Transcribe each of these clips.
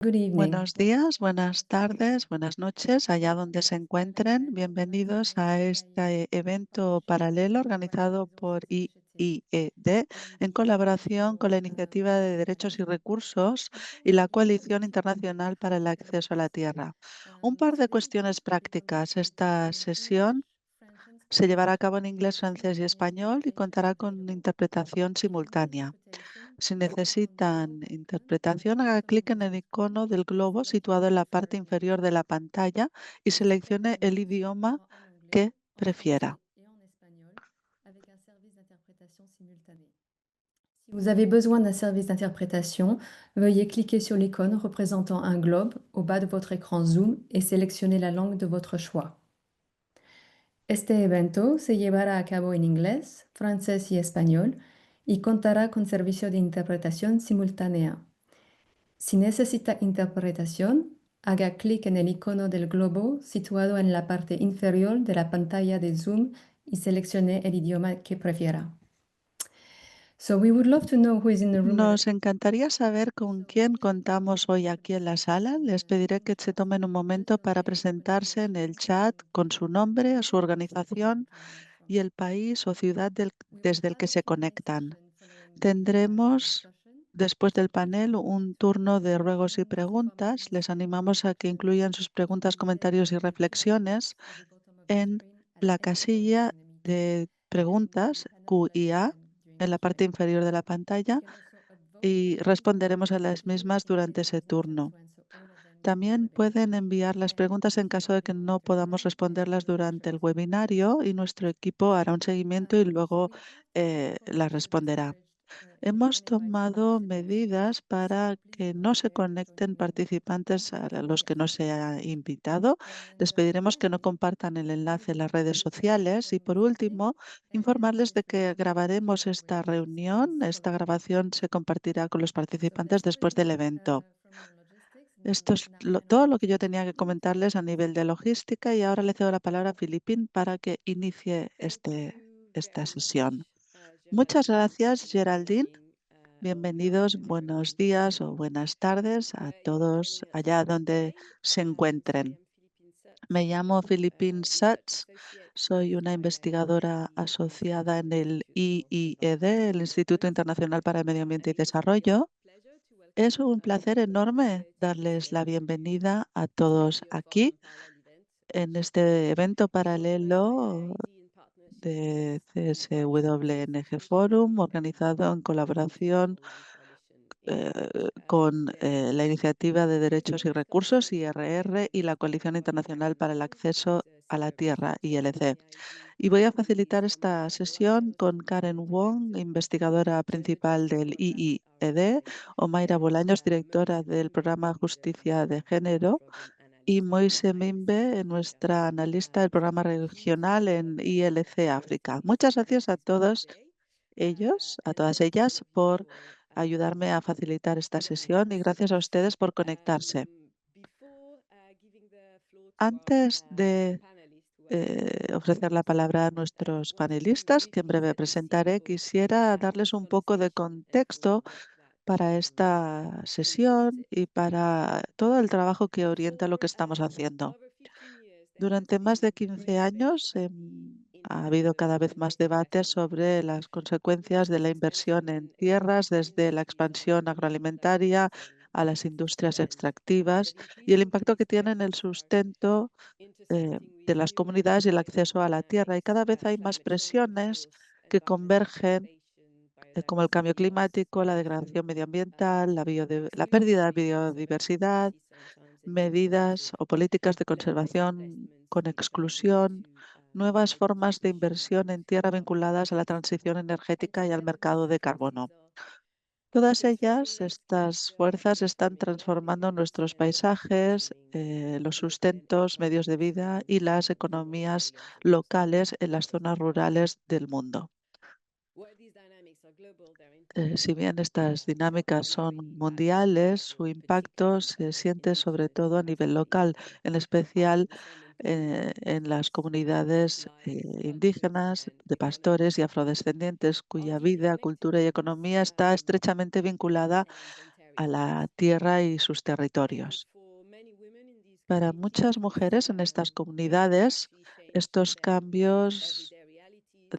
Good evening. Buenos días, buenas tardes, buenas noches, allá donde se encuentren. Bienvenidos a este evento paralelo organizado por IIED en colaboración con la Iniciativa de Derechos y Recursos y la Coalición Internacional para el Acceso a la Tierra. Un par de cuestiones prácticas. Esta sesión se llevará a cabo en inglés, francés y español y contará con interpretación simultánea. Si necesitan interpretación, haga clic en el icono del globo situado en la parte inferior de la pantalla y seleccione el idioma que prefiera. Si vous avez besoin d'un service d'interprétation, veuillez cliquer sur l'icône représentant un globe au bas de votre écran Zoom et sélectionnez la langue de votre choix. Este evento se llevará a cabo en inglés, francés y español y contará con servicio de interpretación simultánea. Si necesita interpretación, haga clic en el icono del globo situado en la parte inferior de la pantalla de Zoom y seleccione el idioma que prefiera. So we would love to know who is in the room with us. Nos encantaría saber con quién contamos hoy aquí en la sala. Les pediré que se tomen un momento para presentarse en el chat con su nombre, su organización y el país o ciudad desde el que se conectan. Tendremos, después del panel, un turno de ruegos y preguntas. Les animamos a que incluyan sus preguntas, comentarios y reflexiones en la casilla de preguntas Q y A en la parte inferior de la pantalla y responderemos a las mismas durante ese turno. También pueden enviar las preguntas en caso de que no podamos responderlas durante el webinario y nuestro equipo hará un seguimiento y luego las responderá. Hemos tomado medidas para que no se conecten participantes a los que no se ha invitado. Les pediremos que no compartan el enlace en las redes sociales y, por último, informarles de que grabaremos esta reunión. Esta grabación se compartirá con los participantes después del evento. Esto es todo lo que yo tenía que comentarles a nivel de logística y ahora le cedo la palabra a Filipín para que inicie esta sesión. Muchas gracias, Geraldine. Bienvenidos, buenos días o buenas tardes a todos allá donde se encuentren. Me llamo Philippine Sachs, soy una investigadora asociada en el IIED, el Instituto Internacional para el Medio Ambiente y Desarrollo. Es un placer enorme darles la bienvenida a todos aquí en este evento paralelo de CSWNG Forum, organizado en colaboración con la Iniciativa de Derechos y Recursos, IRR, y la Coalición Internacional para el Acceso a la Tierra, ILC. Y voy a facilitar esta sesión con Karen Wong, investigadora principal del IIED, Omaira Bolaños, directora del programa Justicia de Género, y Moise Mimbe, nuestra analista del programa regional en ILC África. Muchas gracias a todos ellos, a todas ellas, por ayudarme a facilitar esta sesión y gracias a ustedes por conectarse. Antes de ofrecer la palabra a nuestros panelistas, que en breve presentaré, quisiera darles un poco de contexto para esta sesión y para todo el trabajo que orienta lo que estamos haciendo. Durante más de 15 años ha habido cada vez más debates sobre las consecuencias de la inversión en tierras, desde la expansión agroalimentaria a las industrias extractivas y el impacto que tiene en el sustento de las comunidades y el acceso a la tierra. Y cada vez hay más presiones que convergen, como el cambio climático, la degradación medioambiental, la pérdida de biodiversidad, medidas o políticas de conservación con exclusión, nuevas formas de inversión en tierra vinculadas a la transición energética y al mercado de carbono. Todas ellas, estas fuerzas, están transformando nuestros paisajes, los sustentos, medios de vida y las economías locales en las zonas rurales del mundo. Si bien estas dinámicas son mundiales, su impacto se siente sobre todo a nivel local, en especial en las comunidades indígenas, de pastores y afrodescendientes, cuya vida, cultura y economía está estrechamente vinculada a la tierra y sus territorios. Para muchas mujeres en estas comunidades, estos cambios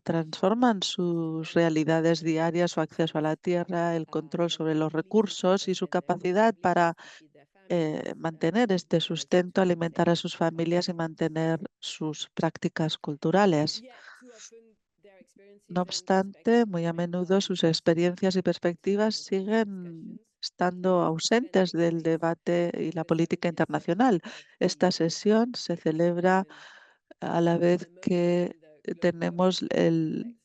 transforman sus realidades diarias, su acceso a la tierra, el control sobre los recursos y su capacidad para mantener este sustento, alimentar a sus familias y mantener sus prácticas culturales. No obstante, muy a menudo sus experiencias y perspectivas siguen estando ausentes del debate y la política internacional. Esta sesión se celebra a la vez que tenemos el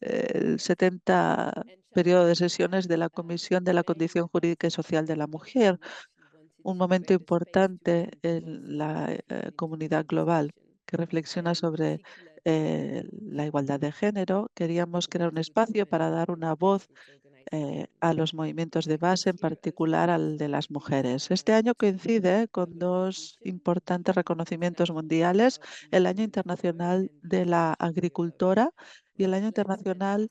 70 periodo de sesiones de la Comisión de la Condición Jurídica y Social de la Mujer, un momento importante en la comunidad global que reflexiona sobre la igualdad de género. Queríamos crear un espacio para dar una voz a los movimientos de base, en particular al de las mujeres. Este año coincide con dos importantes reconocimientos mundiales, el Año Internacional de la Agricultora y el Año Internacional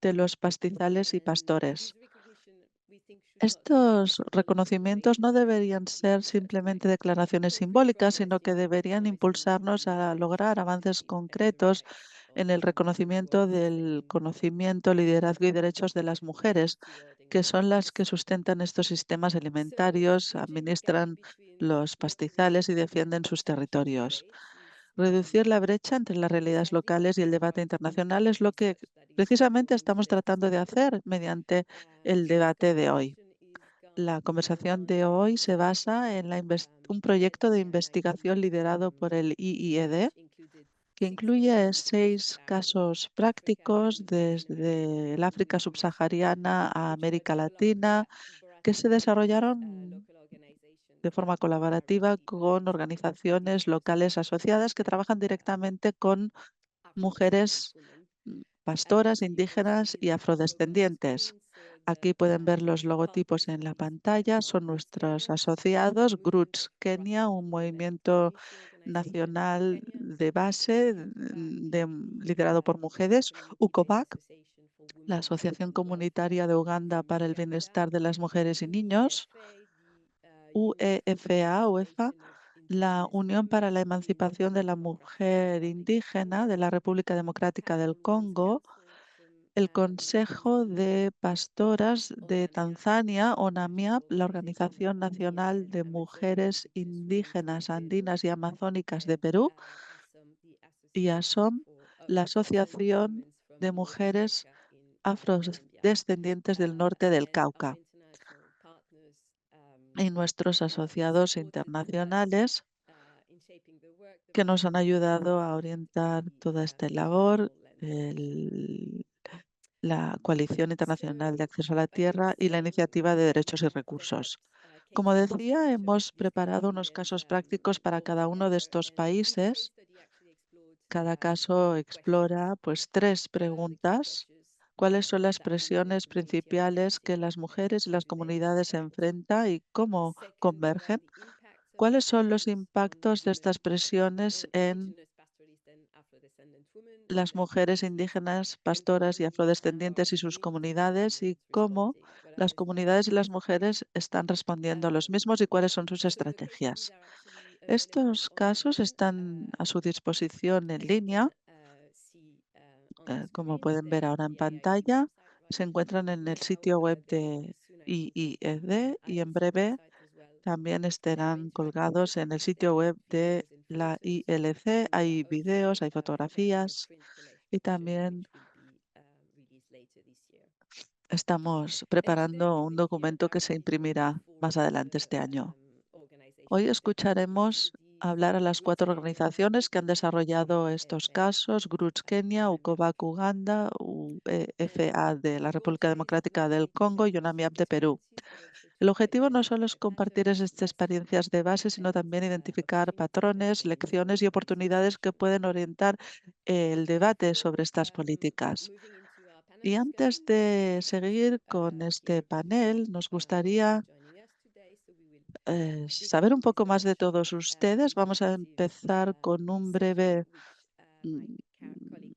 de los Pastizales y Pastores. Estos reconocimientos no deberían ser simplemente declaraciones simbólicas, sino que deberían impulsarnos a lograr avances concretos en el reconocimiento del conocimiento, liderazgo y derechos de las mujeres, que son las que sustentan estos sistemas alimentarios, administran los pastizales y defienden sus territorios. Reducir la brecha entre las realidades locales y el debate internacional es lo que precisamente estamos tratando de hacer mediante el debate de hoy. La conversación de hoy se basa en un proyecto de investigación liderado por el IIED que incluye 6 casos prácticos desde el África subsahariana a América Latina que se desarrollaron de forma colaborativa con organizaciones locales asociadas que trabajan directamente con mujeres pastoras, indígenas y afrodescendientes. Aquí pueden ver los logotipos en la pantalla. Son nuestros asociados, Gruts Kenia, un movimiento nacional de base liderado por mujeres, UCOBAC, la Asociación Comunitaria de Uganda para el Bienestar de las Mujeres y Niños, UEFA, la Unión para la Emancipación de la Mujer Indígena de la República Democrática del Congo, el Consejo de Pastoras de Tanzania, ONAMIAP, la Organización Nacional de Mujeres Indígenas, Andinas y Amazónicas de Perú, y ASOM, la Asociación de Mujeres Afrodescendientes del Norte del Cauca, y nuestros asociados internacionales que nos han ayudado a orientar toda esta labor, el- la Coalición Internacional de Acceso a la Tierra y la Iniciativa de Derechos y Recursos. Como decía, hemos preparado unos casos prácticos para cada uno de estos países. Cada caso explora pues 3 preguntas. ¿Cuáles son las presiones principales que las mujeres y las comunidades enfrentan y cómo convergen? ¿Cuáles son los impactos de estas presiones en las mujeres indígenas, pastoras y afrodescendientes y sus comunidades y cómo las comunidades y las mujeres están respondiendo a los mismos y cuáles son sus estrategias? Estos casos están a su disposición en línea, como pueden ver ahora en pantalla. Se encuentran en el sitio web de IIED y en breve también estarán colgados en el sitio web de la ILC. Hay videos, hay fotografías y también estamos preparando un documento que se imprimirá más adelante este año. Hoy escucharemos hablar a las 4 organizaciones que han desarrollado estos casos: Gruts Kenia, UCOVAC Uganda, UEFA de la República Democrática del Congo y UNAMIAP de Perú. El objetivo no solo es compartir estas experiencias de base, sino también identificar patrones, lecciones y oportunidades que pueden orientar el debate sobre estas políticas. Y antes de seguir con este panel, nos gustaría saber un poco más de todos ustedes. Vamos a empezar con mm,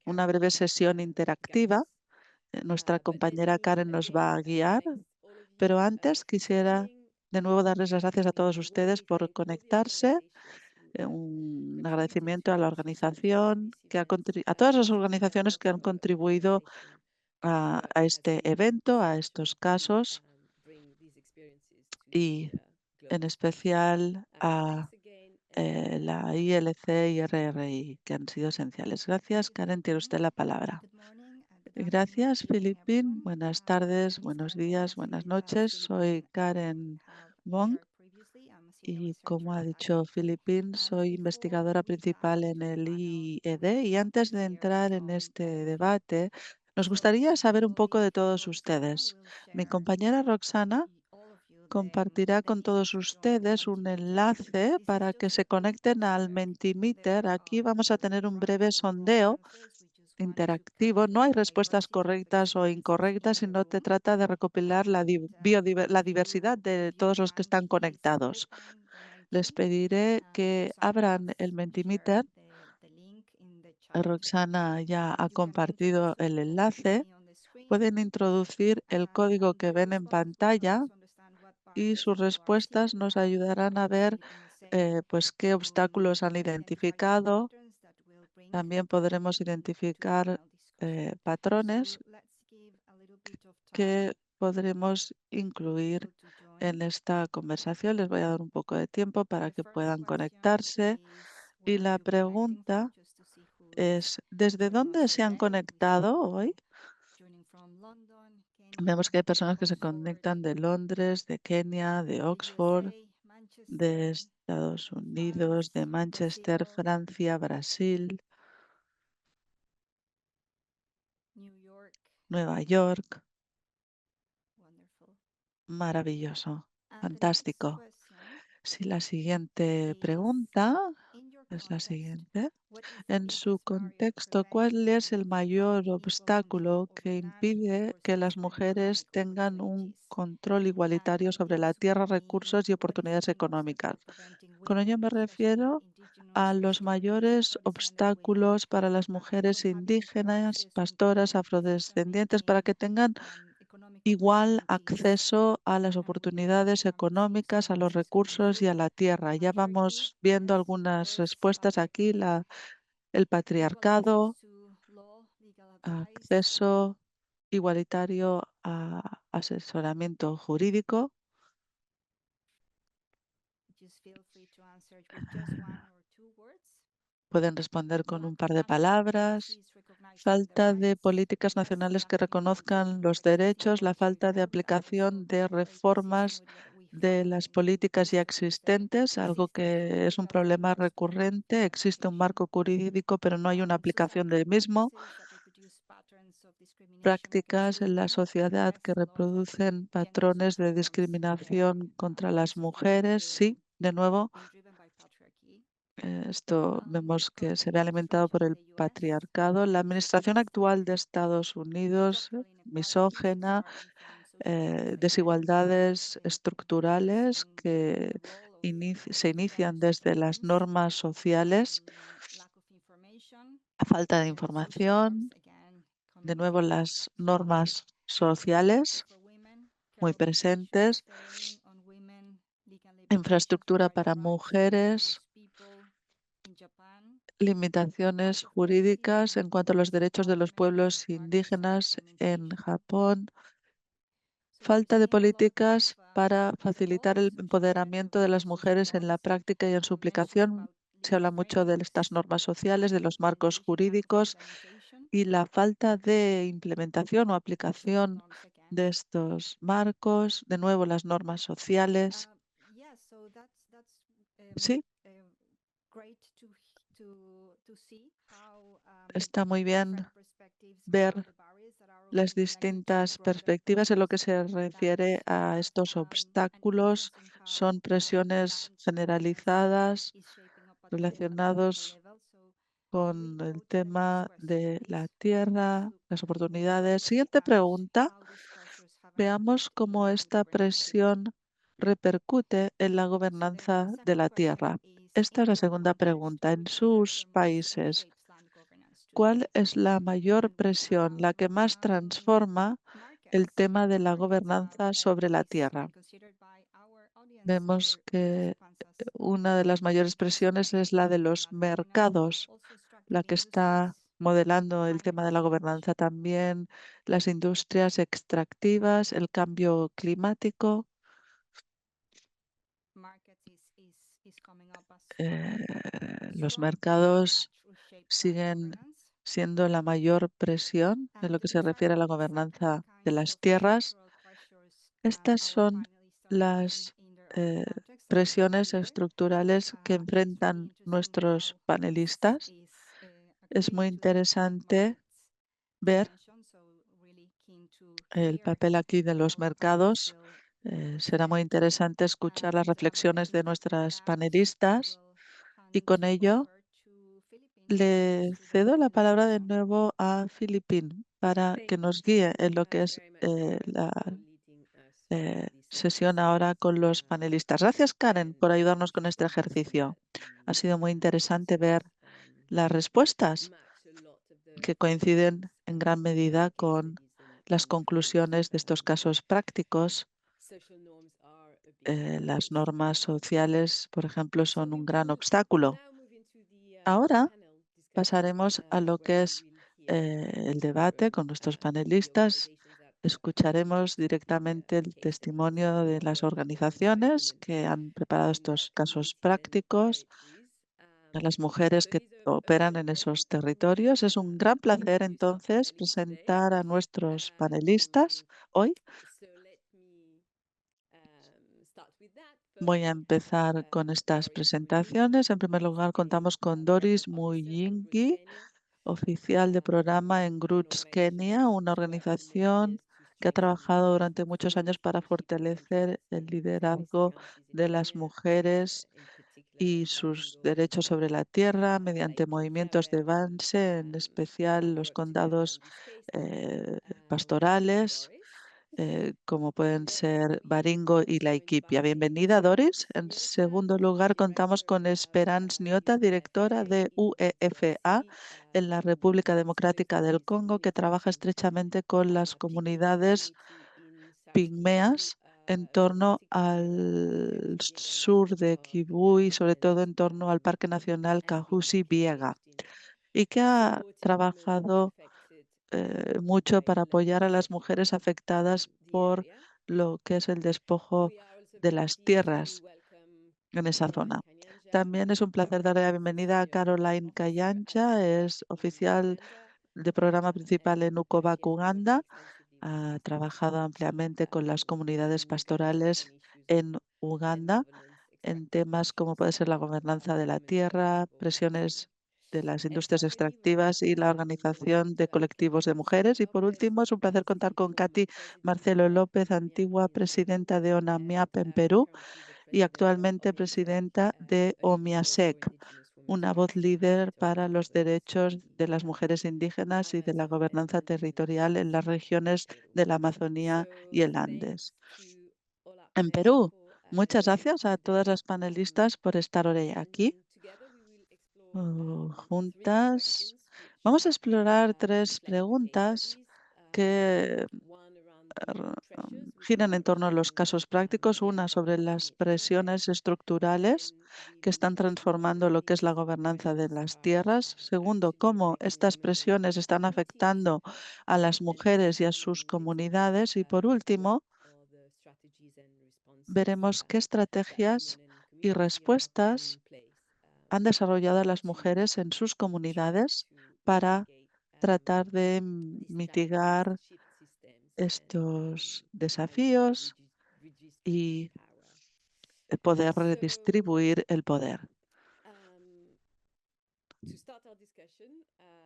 una breve sesión interactiva. Nuestra compañera Karen nos va a guiar, pero antes quisiera de nuevo darles las gracias a todos ustedes por conectarse. Un agradecimiento a la organización a todas las organizaciones que han contribuido a este evento, a estos casos y en especial a la ILC y RRI, que han sido esenciales. Gracias, Karen, tiene usted la palabra. Gracias, Filipín. Buenas tardes, buenos días, buenas noches. Soy Karen Wong y, como ha dicho Filipín, soy investigadora principal en el IED. Y antes de entrar en este debate, nos gustaría saber un poco de todos ustedes. Mi compañera Roxana compartirá con todos ustedes un enlace para que se conecten al Mentimeter. Aquí vamos a tener un breve sondeo interactivo. No hay respuestas correctas o incorrectas, sino te trata de recopilar la diversidad de todos los que están conectados. Les pediré que abran el Mentimeter. Roxana ya ha compartido el enlace. Pueden introducir el código que ven en pantalla y sus respuestas nos ayudarán a ver pues qué obstáculos han identificado. También podremos identificar patrones que podremos incluir en esta conversación. Les voy a dar un poco de tiempo para que puedan conectarse. Y la pregunta es, ¿desde dónde se han conectado hoy? Vemos que hay personas que se conectan de Londres, de Kenia, de Oxford, de Estados Unidos, de Manchester, Francia, Brasil, Nueva York. Maravilloso, fantástico. Si la siguiente pregunta es la siguiente. En su contexto, ¿cuál es el mayor obstáculo que impide que las mujeres tengan un control igualitario sobre la tierra, recursos y oportunidades económicas? Con ello me refiero a los mayores obstáculos para las mujeres indígenas, pastoras, afrodescendientes, para que tengan igual acceso a las oportunidades económicas, a los recursos y a la tierra. Ya vamos viendo algunas respuestas aquí. El patriarcado, acceso igualitario a asesoramiento jurídico. Pueden responder con un par de palabras. Falta de políticas nacionales que reconozcan los derechos, la falta de aplicación de reformas de las políticas ya existentes, algo que es un problema recurrente. Existe un marco jurídico, pero no hay una aplicación del mismo. Prácticas en la sociedad que reproducen patrones de discriminación contra las mujeres. Sí, de nuevo, esto vemos que se ve alimentado por el patriarcado. La administración actual de Estados Unidos, misógena, desigualdades estructurales que se inician desde las normas sociales, a falta de información, de nuevo las normas sociales muy presentes, infraestructura para mujeres, limitaciones jurídicas en cuanto a los derechos de los pueblos indígenas en Japón, falta de políticas para facilitar el empoderamiento de las mujeres en la práctica y en su aplicación. Se habla mucho de estas normas sociales, de los marcos jurídicos y la falta de implementación o aplicación de estos marcos. De nuevo, las normas sociales. Sí, está muy bien ver las distintas perspectivas en lo que se refiere a estos obstáculos. Son presiones generalizadas relacionados con el tema de la tierra, las oportunidades. Siguiente pregunta. Veamos cómo esta presión repercute en la gobernanza de la tierra. Esta es la segunda pregunta. En sus países, ¿cuál es la mayor presión, la que más transforma el tema de la gobernanza sobre la tierra? vemos que una de las mayores presiones es la de los mercados, la que está modelando el tema de la gobernanza también, las industrias extractivas, el cambio climático. Los mercados siguen siendo la mayor presión en lo que se refiere a la gobernanza de las tierras. Estas son las eh, presiones estructurales que enfrentan nuestros panelistas. Es muy interesante ver el papel aquí de los mercados. Será muy interesante escuchar las reflexiones de nuestras panelistas y con ello le cedo la palabra de nuevo a Filipín para que nos guíe en lo que es la sesión ahora con los panelistas. Gracias, Karen, por ayudarnos con este ejercicio. Ha sido muy interesante ver las respuestas que coinciden en gran medida con las conclusiones de estos casos prácticos. Las normas sociales, por ejemplo, son un gran obstáculo. Ahora pasaremos a lo que es el debate con nuestros panelistas. Escucharemos directamente el testimonio de las organizaciones que han preparado estos casos prácticos, a las mujeres que operan en esos territorios. Es un gran placer entonces presentar a nuestros panelistas hoy. Voy a empezar con estas presentaciones. En primer lugar, contamos con Doris Muyingi, oficial de programa en Roots Kenia, una organización que ha trabajado durante muchos años para fortalecer el liderazgo de las mujeres y sus derechos sobre la tierra mediante movimientos de base, en especial los condados eh, pastorales, como pueden ser Baringo y Laikipia. Bienvenida, Doris. En segundo lugar, contamos con Esperance Niota, directora de UEFA en la República Democrática del Congo, que trabaja estrechamente con las comunidades pigmeas en torno al sur de Kivu y sobre todo en torno al Parque Nacional Kahuzi-Biega y que ha trabajado mucho para apoyar a las mujeres afectadas por lo que es el despojo de las tierras en esa zona. También es un placer darle la bienvenida a Caroline Kayanja, es oficial de programa principal en Ucovac, Uganda. Ha trabajado ampliamente con las comunidades pastorales en Uganda en temas como puede ser la gobernanza de la tierra, presiones de las industrias extractivas y la organización de colectivos de mujeres. Y por último, es un placer contar con Katy Marcelo López, antigua presidenta de ONAMIAP en Perú y actualmente presidenta de OMIASEC, una voz líder para los derechos de las mujeres indígenas y de la gobernanza territorial en las regiones de la Amazonía y el Andes en Perú. Muchas gracias a todas las panelistas por estar hoy aquí juntas. Vamos a explorar tres preguntas que giran en torno a los casos prácticos. Una sobre las presiones estructurales que están transformando lo que es la gobernanza de las tierras. Segundo, cómo estas presiones están afectando a las mujeres y a sus comunidades. Y por último, veremos qué estrategias y respuestas han desarrollado las mujeres en sus comunidades para tratar de mitigar estos desafíos y poder redistribuir el poder.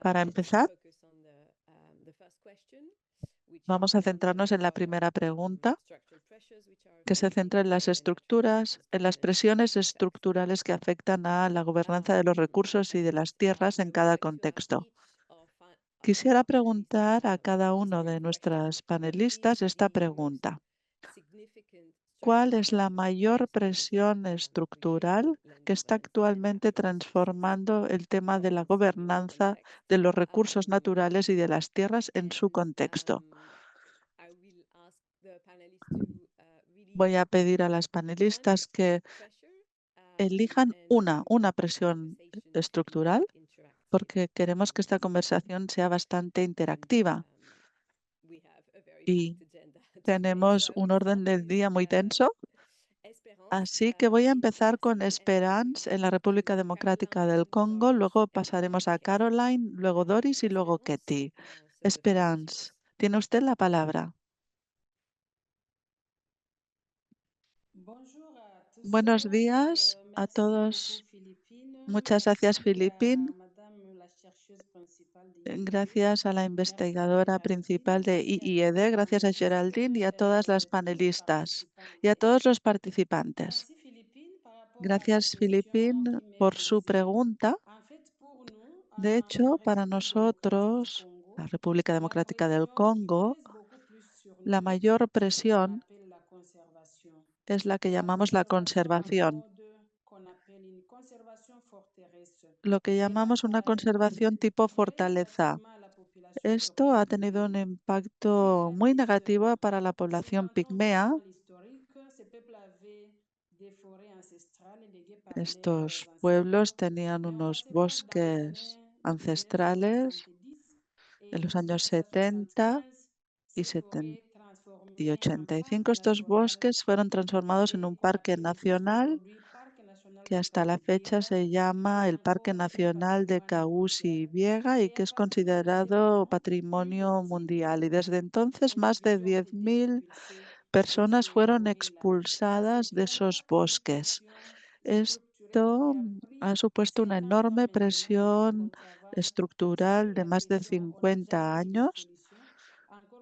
Para empezar, vamos a centrarnos en la primera pregunta, que se centra en las estructuras, en las presiones estructurales que afectan a la gobernanza de los recursos y de las tierras en cada contexto. Quisiera preguntar a cada uno de nuestras panelistas esta pregunta. ¿Cuál es la mayor presión estructural que está actualmente transformando el tema de la gobernanza de los recursos naturales y de las tierras en su contexto? Voy a pedir a las panelistas que elijan una presión estructural porque queremos que esta conversación sea bastante interactiva y tenemos un orden del día muy tenso. Así que voy a empezar con Esperance en la República Democrática del Congo, luego pasaremos a Caroline, luego Doris y luego Ketty. Esperance, tiene usted la palabra. Buenos días a todos. Muchas gracias, Filipín. Gracias a la investigadora principal de IIED, gracias a Geraldine y a todas las panelistas y a todos los participantes. Gracias, Filipín, por su pregunta. De hecho, para nosotros, la República Democrática del Congo, la mayor presión es la que llamamos la conservación, lo que llamamos una conservación tipo fortaleza. Esto ha tenido un impacto muy negativo para la población pigmea. Estos pueblos tenían unos bosques ancestrales en los años 70 y 70 y 85. Estos bosques fueron transformados en un parque nacional que hasta la fecha se llama el Parque Nacional de Caúsi-Biega y que es considerado patrimonio mundial. Y desde entonces más de 10.000 personas fueron expulsadas de esos bosques. Esto ha supuesto una enorme presión estructural de más de 50 años.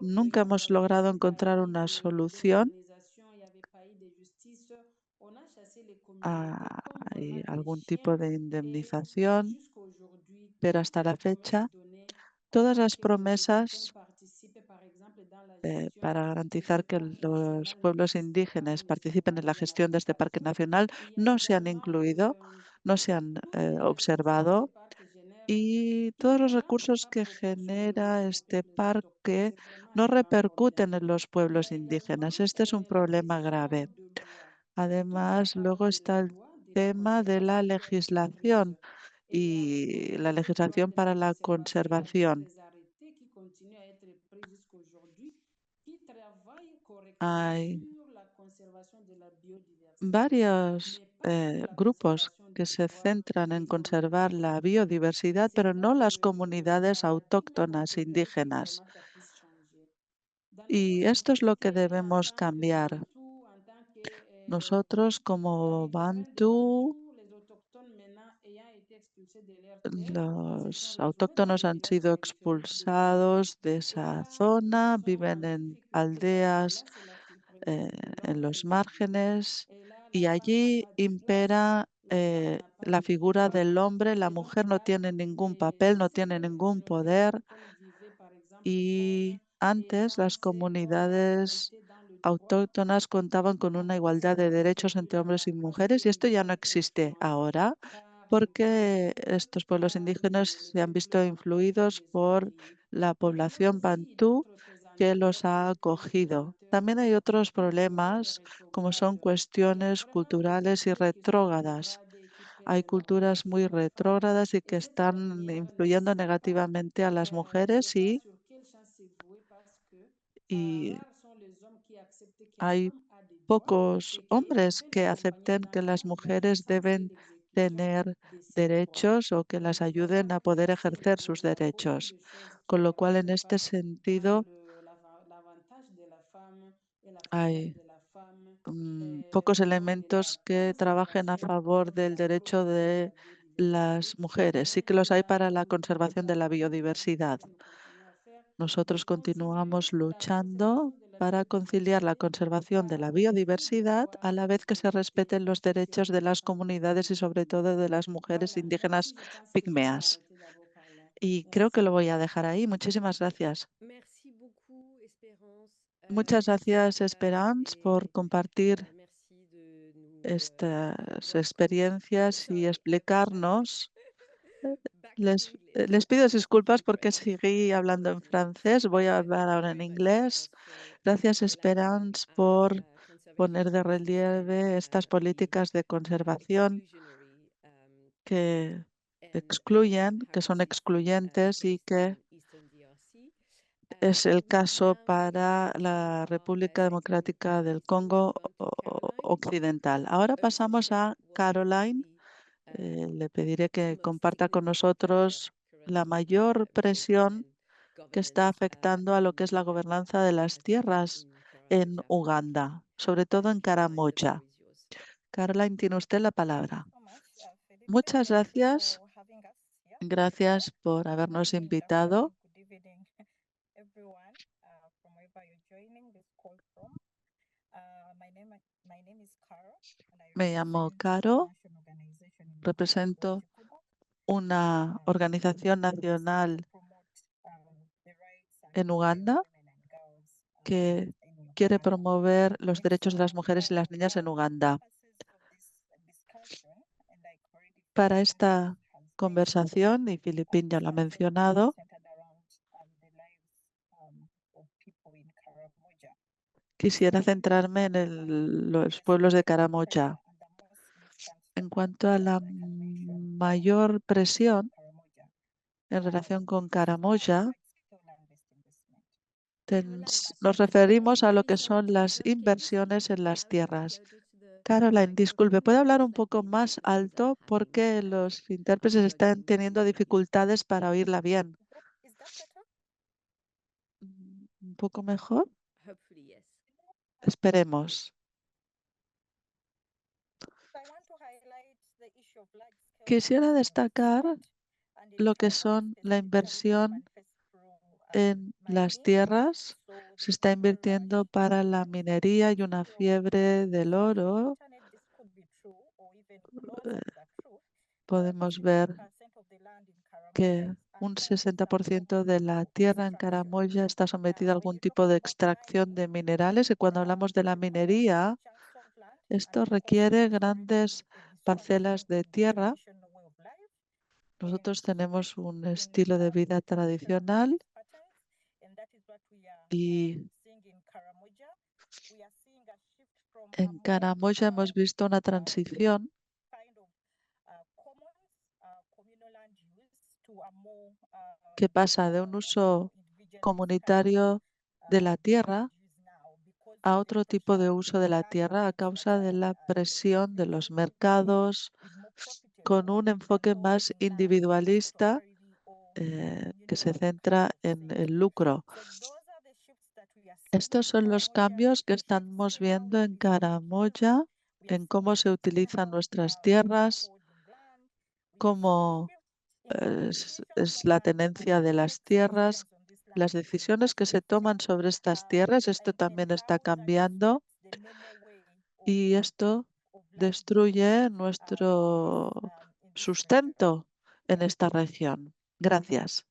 Nunca hemos logrado encontrar una solución. Hay algún tipo de indemnización, pero hasta la fecha todas las promesas para garantizar que los pueblos indígenas participen en la gestión de este parque nacional no se han incluido, no se han observado y todos los recursos que genera este parque no repercuten en los pueblos indígenas. Este es un problema grave. Además, luego está el tema de la legislación y la legislación para la conservación. Hay varios grupos que se centran en conservar la biodiversidad, pero no las comunidades autóctonas indígenas. Y esto es lo que debemos cambiar. Nosotros como Bantu, los autóctonos han sido expulsados de esa zona, viven en aldeas en los márgenes y allí impera la figura del hombre. La mujer no tiene ningún papel, no tiene ningún poder y antes las comunidades autóctonas contaban con una igualdad de derechos entre hombres y mujeres y esto ya no existe ahora porque estos pueblos indígenas se han visto influidos por la población bantú que los ha acogido. También hay otros problemas como son cuestiones culturales y retrógradas. Hay culturas muy retrógradas y que están influyendo negativamente a las mujeres y hay pocos hombres que acepten que las mujeres deben tener derechos o que las ayuden a poder ejercer sus derechos. Con lo cual, en este sentido, hay pocos elementos que trabajen a favor del derecho de las mujeres. Sí que los hay para la conservación de la biodiversidad. Nosotros continuamos luchando para conciliar la conservación de la biodiversidad a la vez que se respeten los derechos de las comunidades y sobre todo de las mujeres indígenas pigmeas. Y creo que lo voy a dejar ahí. Muchísimas gracias. Merci beaucoup, Espérance. Muchas gracias, Masterclass Esperance, por compartir merci de nous estas montrer experiencias y some accent. explicarnos. Back to Les English. pido disculpas porque Great. seguí hablando en francés. Voy a hablar Thank you ahora en very much, inglés. Esperance, Gracias, for liking Esperance, por poner de relieve estas políticas de conservación que que son excluyentes y que es el caso para la República Democrática del Congo Occidental. Ahora pasamos a Caroline. Le pediré que comparta con nosotros la mayor presión que está afectando a lo que es la gobernanza de las tierras en Uganda, sobre todo en Karamoja. Caroline, tiene usted la palabra. Muchas gracias. Gracias por habernos invitado. Me llamo Caro, represento una organización nacional en Uganda que quiere promover los derechos de las mujeres y las niñas en Uganda. Para esta conversación, y Filipín ya lo ha mencionado, quisiera centrarme en los pueblos de Karamoja. En cuanto a la mayor presión en relación con Karamoja, nos referimos a lo que son las inversiones en las tierras. Caroline, disculpe, ¿puede hablar un poco más alto porque los intérpretes están teniendo dificultades para oírla bien? ¿Un poco mejor? Esperemos. Quisiera destacar lo que son la inversión en las tierras. Se está invirtiendo para la minería y una fiebre del oro. Podemos ver que un 60% de la tierra en Karamoja está sometida a algún tipo de extracción de minerales, y cuando hablamos de la minería, esto requiere grandes parcelas de tierra. Nosotros tenemos un estilo de vida tradicional y en Karamoja hemos visto una transición que pasa de un uso comunitario de la tierra a otro tipo de uso de la tierra a causa de la presión de los mercados, con un enfoque más individualista que se centra en el lucro. Estos son los cambios que estamos viendo en Karamoja, en cómo se utilizan nuestras tierras, cómo es la tenencia de las tierras, las decisiones que se toman sobre estas tierras. Esto también está cambiando y esto destruye nuestro sustento en esta región. Gracias.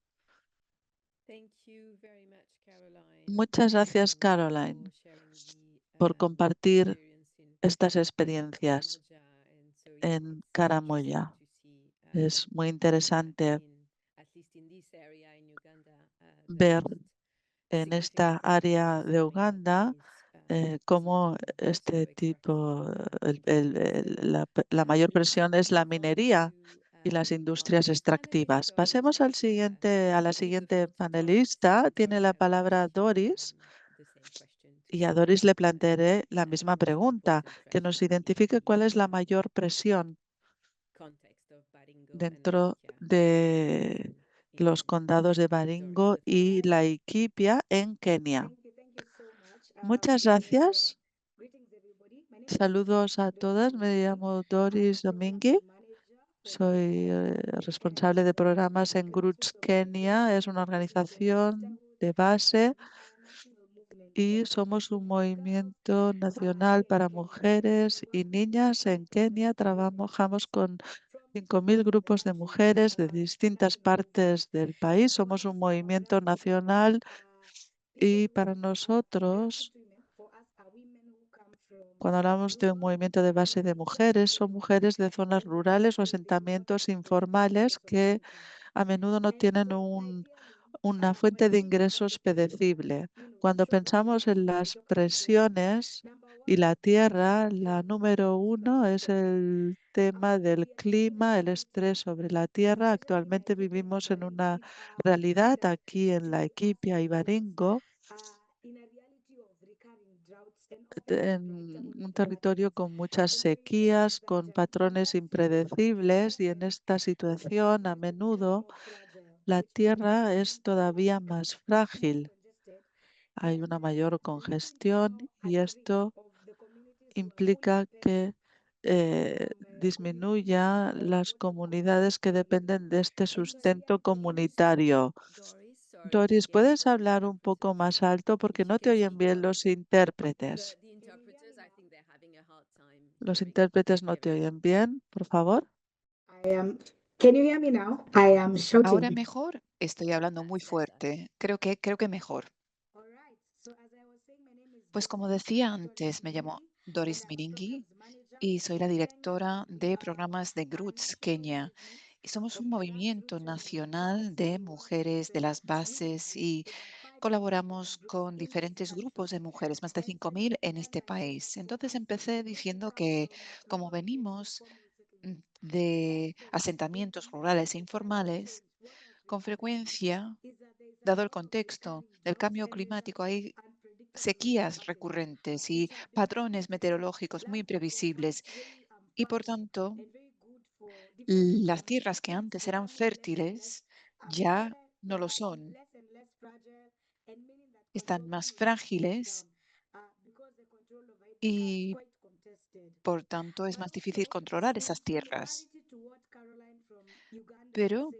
Muchas gracias, Caroline, por compartir estas experiencias en Karamoja. Es muy interesante ver en esta área de Uganda cómo este tipo, la mayor presión es la minería y las industrias extractivas. Pasemos a la siguiente panelista. Tiene la palabra Doris. Y a Doris le plantearé la misma pregunta, que nos identifique cuál es la mayor presión dentro de los condados de Baringo y Laikipia en Kenia. Muchas gracias. Saludos a todas. Me llamo Doris Domingui. Soy responsable de programas en Roots Kenia. Es una organización de base y somos un movimiento nacional para mujeres y niñas en Kenia. Trabajamos con 5.000 grupos de mujeres de distintas partes del país. Somos un movimiento nacional y para nosotros, cuando hablamos de un movimiento de base de mujeres, son mujeres de zonas rurales o asentamientos informales que a menudo no tienen una fuente de ingresos predecible. Cuando pensamos en las presiones Y la tierra, la número uno, es el tema del clima, el estrés sobre la tierra. Actualmente vivimos en una realidad aquí en la Equipia y Baringo, en un territorio con muchas sequías, con patrones impredecibles, y en esta situación a menudo la tierra es todavía más frágil. Hay una mayor congestión y esto implica que disminuya las comunidades que dependen de este sustento comunitario. Doris, ¿puedes hablar un poco más alto porque no te oyen bien los intérpretes? Los intérpretes no te oyen bien, por favor. Can you hear me now? I am Ahora shouting. mejor, estoy hablando muy fuerte. Creo que mejor. Pues como decía antes, me llamo Doris Miringi y soy la directora de programas de GRUTS Kenia. Y somos un movimiento nacional de mujeres de las bases y colaboramos con diferentes grupos de mujeres, más de 5.000 en este país. Entonces empecé diciendo que como venimos de asentamientos rurales e informales, con frecuencia, dado el contexto del cambio climático, hay sequías recurrentes y patrones meteorológicos muy imprevisibles y, por tanto, las tierras que antes eran fértiles ya no lo son. Están más frágiles y, por tanto, es más difícil controlar esas tierras. Pero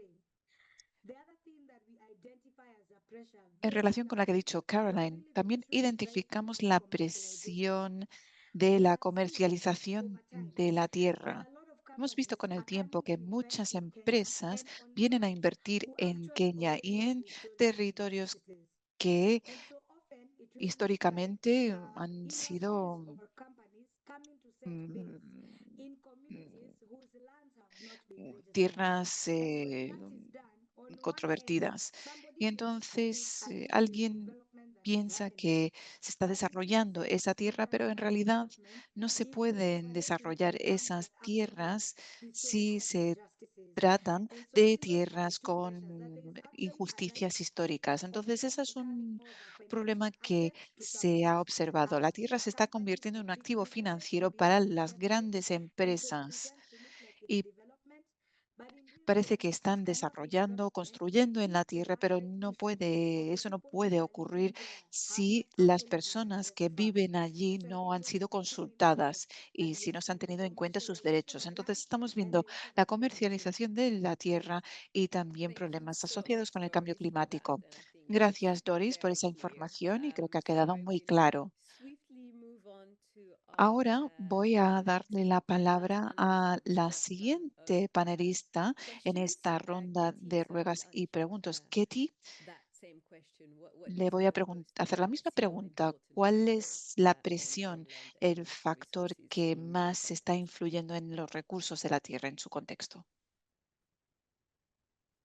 en relación con la que ha dicho Caroline, también identificamos la presión de la comercialización de la tierra. Hemos visto con el tiempo que muchas empresas vienen a invertir en Kenia y en territorios que históricamente han sido mm, tierras controvertidas. Y entonces alguien piensa que se está desarrollando esa tierra, pero en realidad no se pueden desarrollar esas tierras si se tratan de tierras con injusticias históricas. Entonces, ese es un problema que se ha observado. La tierra se está convirtiendo en un activo financiero para las grandes empresas y parece que están desarrollando, construyendo en la tierra, pero eso no puede ocurrir si las personas que viven allí no han sido consultadas y si no se han tenido en cuenta sus derechos. Entonces estamos viendo la comercialización de la tierra y también problemas asociados con el cambio climático. Gracias, Doris, por esa información y creo que ha quedado muy claro. Ahora voy a darle la palabra a la siguiente panelista en esta ronda de ruegas y preguntas. Katie, le voy a hacer la misma pregunta. ¿Cuál es la presión, el factor que más está influyendo en los recursos de la tierra en su contexto?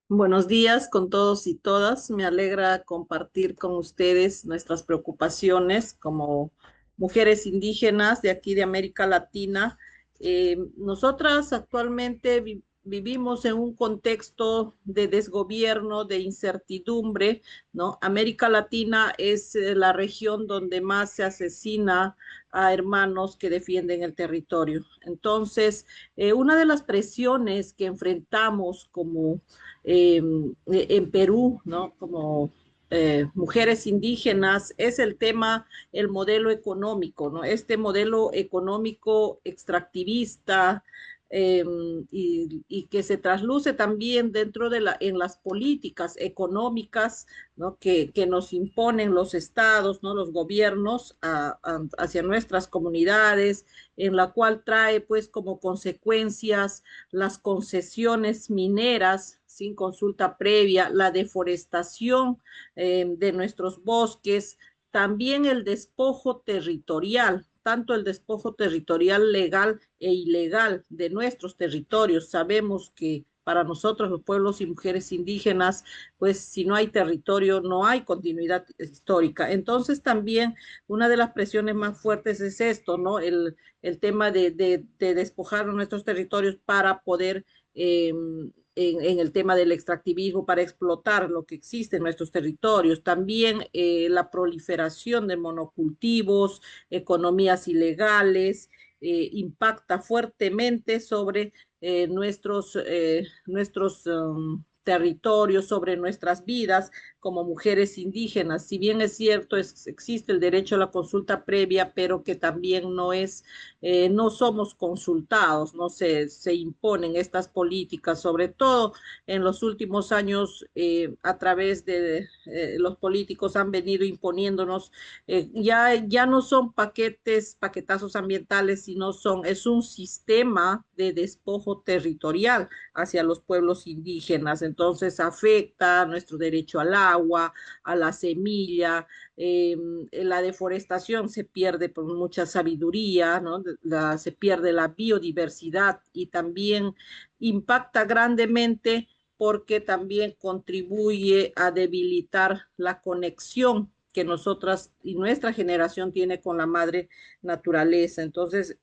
Buenos días con todos y todas. Me alegra compartir con ustedes nuestras preocupaciones como mujeres indígenas de aquí de América Latina. Nosotras actualmente vivimos en un contexto de desgobierno, de incertidumbre, ¿no? América Latina es la región donde más se asesina a hermanos que defienden el territorio. Entonces, una de las presiones que enfrentamos como en Perú, ¿no? Como mujeres indígenas, es el tema, el modelo económico, ¿no? Este modelo económico extractivista y que se trasluce también dentro en las políticas económicas, ¿no? Que nos imponen los estados, ¿no? Los gobiernos hacia nuestras comunidades, en la cual trae pues como consecuencias las concesiones mineras sin consulta previa, la deforestación de nuestros bosques, también el despojo territorial, tanto el despojo territorial legal e ilegal de nuestros territorios. Sabemos que para nosotros, los pueblos y mujeres indígenas, pues si no hay territorio, no hay continuidad histórica. Entonces también una de las presiones más fuertes es esto, ¿no? El tema de despojar nuestros territorios para poder en el tema del extractivismo para explotar lo que existe en nuestros territorios. También la proliferación de monocultivos, economías ilegales, impacta fuertemente sobre nuestros territorios, sobre nuestras vidas como mujeres indígenas. Si bien es cierto, existe el derecho a la consulta previa, pero que también no somos consultados, no se imponen estas políticas, sobre todo en los últimos años a través de los políticos han venido imponiéndonos, ya no son paquetazos ambientales, sino es un sistema de despojo territorial hacia los pueblos indígenas. Entonces afecta nuestro derecho al agua, a la semilla, la deforestación se pierde por mucha sabiduría, ¿no? Se pierde la biodiversidad y también impacta grandemente porque también contribuye a debilitar la conexión que nosotras y nuestra generación tiene con la madre naturaleza. Entonces,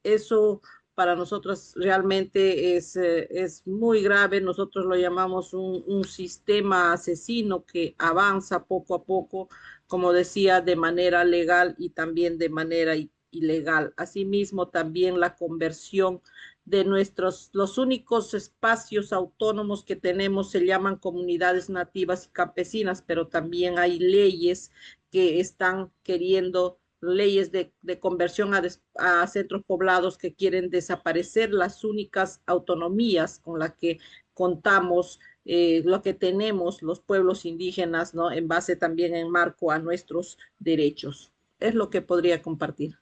eso para nosotros realmente es muy grave. Nosotros lo llamamos un sistema asesino que avanza poco a poco, como decía, de manera legal y también de manera ilegal. Asimismo, también la conversión de los únicos espacios autónomos que tenemos se llaman comunidades nativas y campesinas, pero también hay leyes que están queriendo, leyes de conversión a centros poblados que quieren desaparecer las únicas autonomías con las que contamos, lo que tenemos los pueblos indígenas, ¿no? En base también en marco a nuestros derechos. Es lo que podría compartir.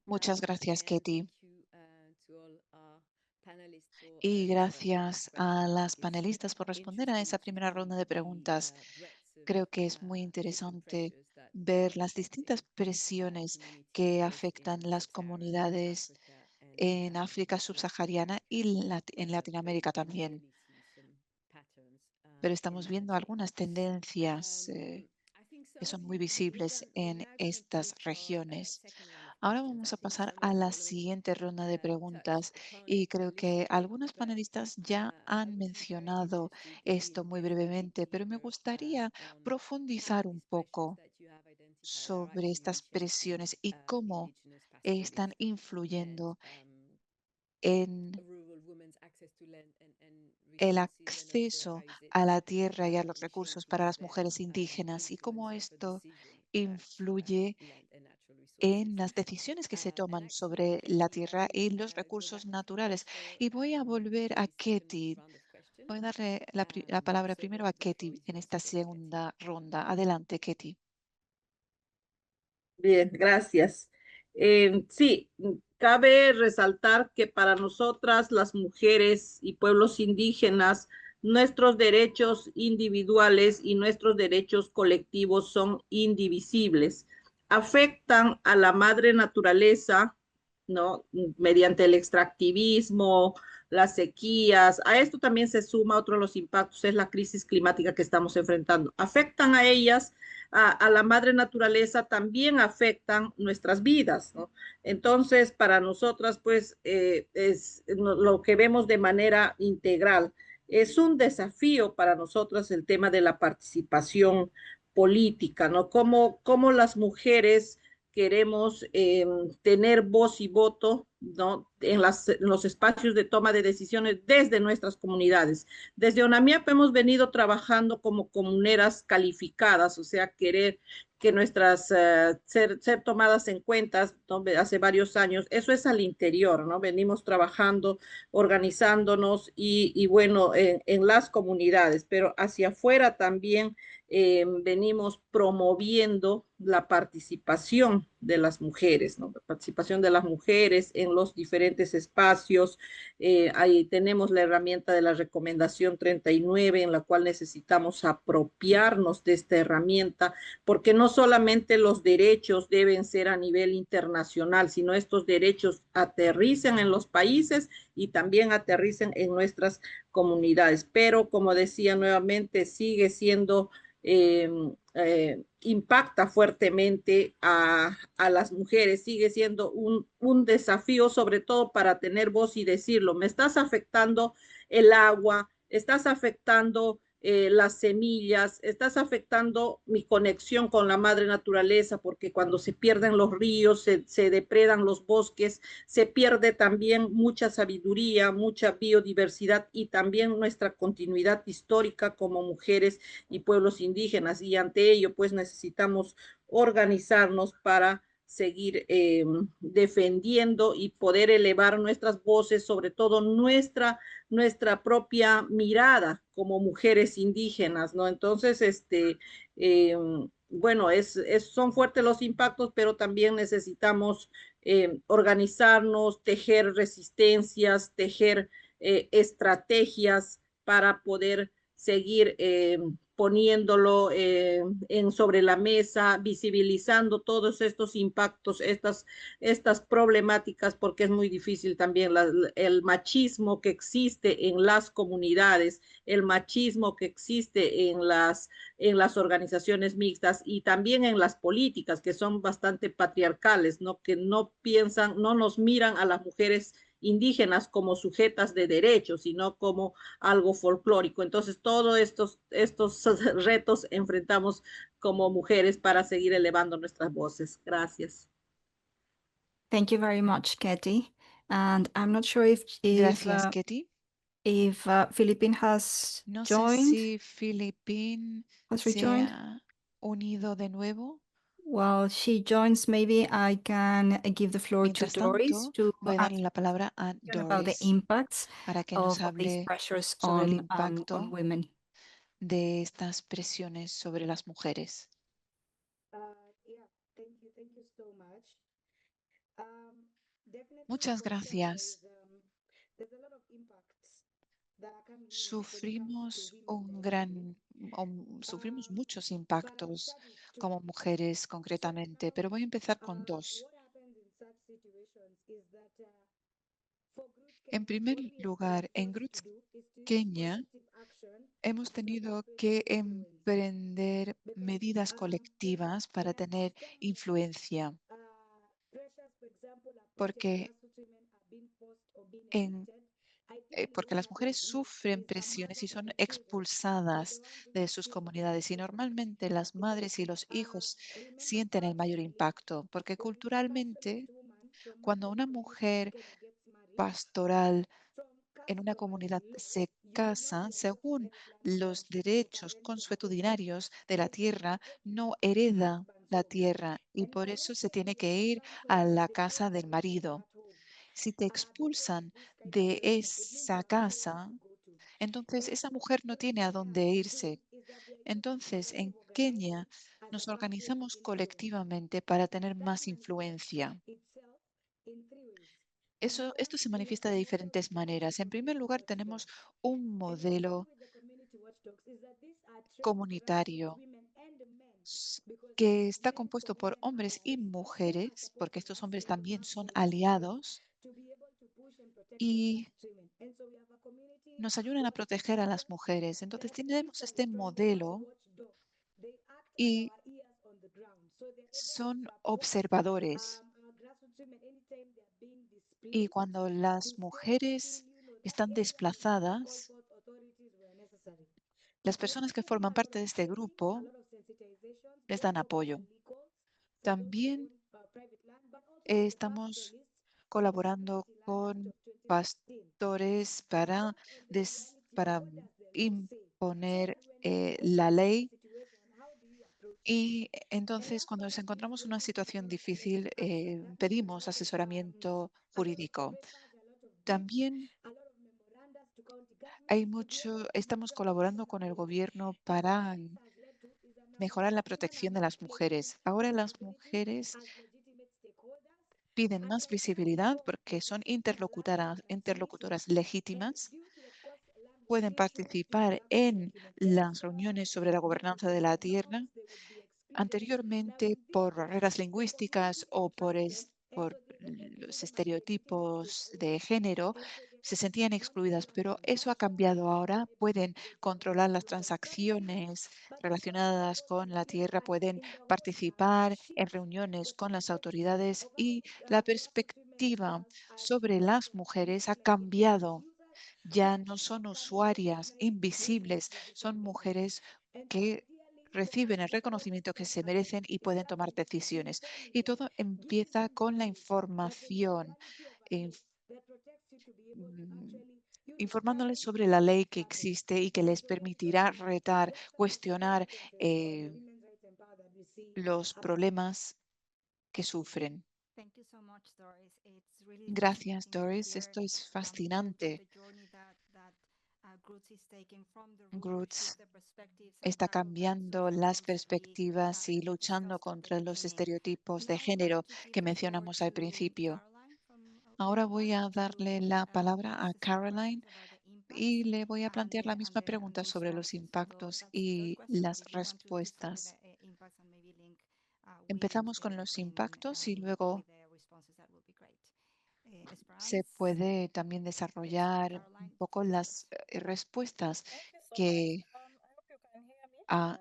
Muchas gracias, Ketty. Y gracias a las panelistas por responder a esa primera ronda de preguntas. Creo que es muy interesante ver las distintas presiones que afectan las comunidades en África subsahariana y en Latinoamérica también. Pero estamos viendo algunas tendencias que son muy visibles en estas regiones. Ahora vamos a pasar a la siguiente ronda de preguntas y creo que algunos panelistas ya han mencionado esto muy brevemente, pero me gustaría profundizar un poco sobre estas presiones y cómo están influyendo en el acceso a la tierra y a los recursos para las mujeres indígenas y cómo esto influye en las decisiones que se toman sobre la tierra y los recursos naturales. Y voy a volver a Ketty. Voy a darle la palabra primero a Ketty en esta segunda ronda. Adelante, Ketty. Bien, gracias. Sí, cabe resaltar que para nosotras, las mujeres y pueblos indígenas, nuestros derechos individuales y nuestros derechos colectivos son indivisibles. Afectan a la madre naturaleza, ¿no? Mediante el extractivismo, las sequías. A esto también se suma otro de los impactos, es la crisis climática que estamos enfrentando. Afectan a ellas, a la madre naturaleza, también afectan nuestras vidas, ¿no? Entonces, para nosotras, pues, es lo que vemos de manera integral. Es un desafío para nosotras el tema de la participación política, ¿no? Cómo las mujeres queremos tener voz y voto, ¿no? En los espacios de toma de decisiones desde nuestras comunidades. Desde ONAMIAP hemos venido trabajando como comuneras calificadas, o sea, querer que nuestras ser tomadas en cuenta, ¿no? Hace varios años. Eso es al interior, ¿no? Venimos trabajando, organizándonos y bueno, en las comunidades, pero hacia afuera también venimos promoviendo la participación de las mujeres, ¿no? La participación de las mujeres en los diferentes espacios. Ahí tenemos la herramienta de la recomendación 39, en la cual necesitamos apropiarnos de esta herramienta, porque no solamente los derechos deben ser a nivel internacional, sino estos derechos aterricen en los países y también aterricen en nuestras comunidades. Pero, como decía nuevamente, sigue siendo impacta fuertemente a las mujeres, sigue siendo un desafío, sobre todo para tener voz y decirlo. Me estás afectando el agua, estás afectando las semillas, estás afectando mi conexión con la madre naturaleza, porque cuando se pierden los ríos, se depredan los bosques, se pierde también mucha sabiduría, mucha biodiversidad y también nuestra continuidad histórica como mujeres y pueblos indígenas. Y ante ello, pues necesitamos organizarnos para seguir defendiendo y poder elevar nuestras voces, sobre todo nuestra propia mirada como mujeres indígenas, ¿no? Entonces, bueno, son fuertes los impactos, pero también necesitamos organizarnos, tejer resistencias, tejer estrategias para poder seguir poniéndolo sobre la mesa, visibilizando todos estos impactos, estas problemáticas, porque es muy difícil también el machismo que existe en las comunidades, el machismo que existe en las organizaciones mixtas y también en las políticas, que son bastante patriarcales, ¿no? Que no piensan, no nos miran a las mujeres indígenas como sujetas de derechos, sino como algo folclórico. Entonces, todos estos retos enfrentamos como mujeres para seguir elevando nuestras voces. Gracias. Thank you very much, Katie. And I'm not sure if Gracias, Ketty. Philippine has No sé joined, si Philippine has se rejoined. ha unido de nuevo. While she joins, maybe I can give the floor to Mientras Doris tanto, to voy a darle answer la palabra a about the Doris impacts para que nos of these hable pressures sobre el on impacto women. de estas presiones sobre las mujeres. Yeah, thank you so much. Definitely, Muchas for sure, gracias. there's a lot of impacts that are coming in when it comes to Sufrimos women directly. sufrimos muchos So I will impactos start with two. como mujeres concretamente, pero voy a empezar con dos. What happens in such situations is that for Groots En Kenya, primer what we have been lugar, en forced to Groots do is to use Kenia collective action hemos as an tenido equation que of influence. emprender Because medidas there colectivas para are tener some influencia, pressures, for example, appointed porque, grassroots women are being forced or being evicted. I think porque what las mujeres happens sufren is presiones y mothers son and children are the expulsadas ones who de have sus feel the comunidades y most pressure normalmente las because madres y los hijos remember sienten el mayor culturally impacto, porque when a pastoralist culturalmente woman from one cuando of the una communities in mujer Kenya gets married, pastoral from en una customary comunidad law, se you will not casa, be allowed to según inherit land from los the derechos parental home. consuetudinarios de la You have to tierra, go to no the hereda husband's la home. tierra y And if por a eso young se girl tiene from que ir some a place la is casa del forced to leave marido. that home, Si te because of expulsan this kind of de pressure, it means you esa have nowhere casa, to go to. entonces And esa mujer no what tiene a Kenya dónde is doing irse. is that we are using Entonces, en collective Kenia organizing as a nos pathway to organizamos influence. colectivamente para tener That más manifests influencia. itself in three ways. Number Esto one, se we have manifiesta a de model diferentes together with maneras. the En primer community lugar, tenemos watchdogs. un And what we do modelo with the community watchdogs is that these are trained grassroots comunitario women and men, because que está men compuesto from por men hombres y allies who are mujeres, porque supporting estos us hombres in the también son grassroots levels aliados to be able to push and protect our y grassroots women. And so we have a community nos ayudan a proteger a las mujeres. Entonces that sits tenemos as a este tribal modelo watchdog. They act as y our ears on the ground, so they're able to son support observadores. our grassroots women anytime they're being Y displaced, cuando to las say to mujeres feel, that están area and to call desplazadas, forth authorities where necessary. las We have personas que also done forman a lot parte of de este trainings, a grupo lot of sensitizations, les both dan for apoyo. family calls, for those who También own private land, but also for the estamos pastoralists for the colaborando Sovereignty Land Act con of 2016. pastores What on the legality, para what does the law say? So imponer that when we are put la in such a ley. situation, how do you approach it? Y And entonces, last cuando but nos not least, encontramos we en una have also situación done a lot of difícil, collective action. That means pedimos asesoramiento a lot of jurídico. papers, a lot of deeds, También a lot of memorandums to county governments to be able to estamos defend colaborando women con el rights. gobierno And what para this has led to is that now mejorar la women are protección de now las claiming mujeres. Ahora las responsibility mujeres as legitimate piden más visibilidad porque son interlocutoras legítimas, pueden participar en las reuniones sobre la gobernanza de la tierra. Anteriormente, por barreras lingüísticas o por los estereotipos de género, se sentían excluidas, pero eso ha cambiado ahora. Pueden controlar las transacciones relacionadas con la tierra, pueden participar en reuniones con las autoridades y la perspectiva sobre las mujeres ha cambiado. Ya no son usuarias invisibles, son mujeres que reciben el reconocimiento que se merecen y pueden tomar decisiones. Y todo empieza con la información, inf- mm, informándoles sobre la ley que existe y que les permitirá retar, cuestionar los problemas que sufren. Thank you so much, Doris. It's really Gracias, fascinating to Doris. hear Esto es here fascinante. the journey that Groots is taking from the root to Groots shift the perspectives and está paradigms of cambiando las norms that we perspectivas y luchando discussed at the contra los beginning. estereotipos de Now I would like género to give que the floor mencionamos al to principio. Caroline from Ahora voy Ecuador a darle la palabra a ask you some Caroline questions about the impacts y le voy a plantear la and misma the pregunta sobre los responses. So impactos that's the first y question. But las if you want to start with respuestas. the impacts and maybe link Empezamos con los impactos y luego with the responses, that would be great. se Esperance. puede también Yes, desarrollar un Caroline, poco floor is las yours. respuestas Thank you so much. que I hope you can hear me. ha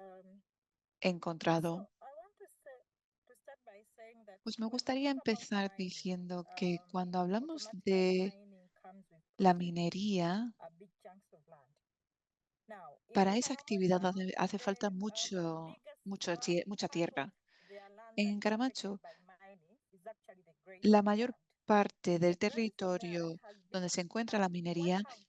encontrado. So I want to start by saying that Pues me when we gustaría talk about empezar mining, diciendo que cuando hablamos automatically de mining comes with la protecting minería, big chunks of land. Now, in para esa actividad Karamacha, hace falta the biggest mucha part of tierra. their land that En is affected Caramacho, by mining is actually the la grazing mayor land. parte del The grazing land territorio has donde been se encuentra la what minería have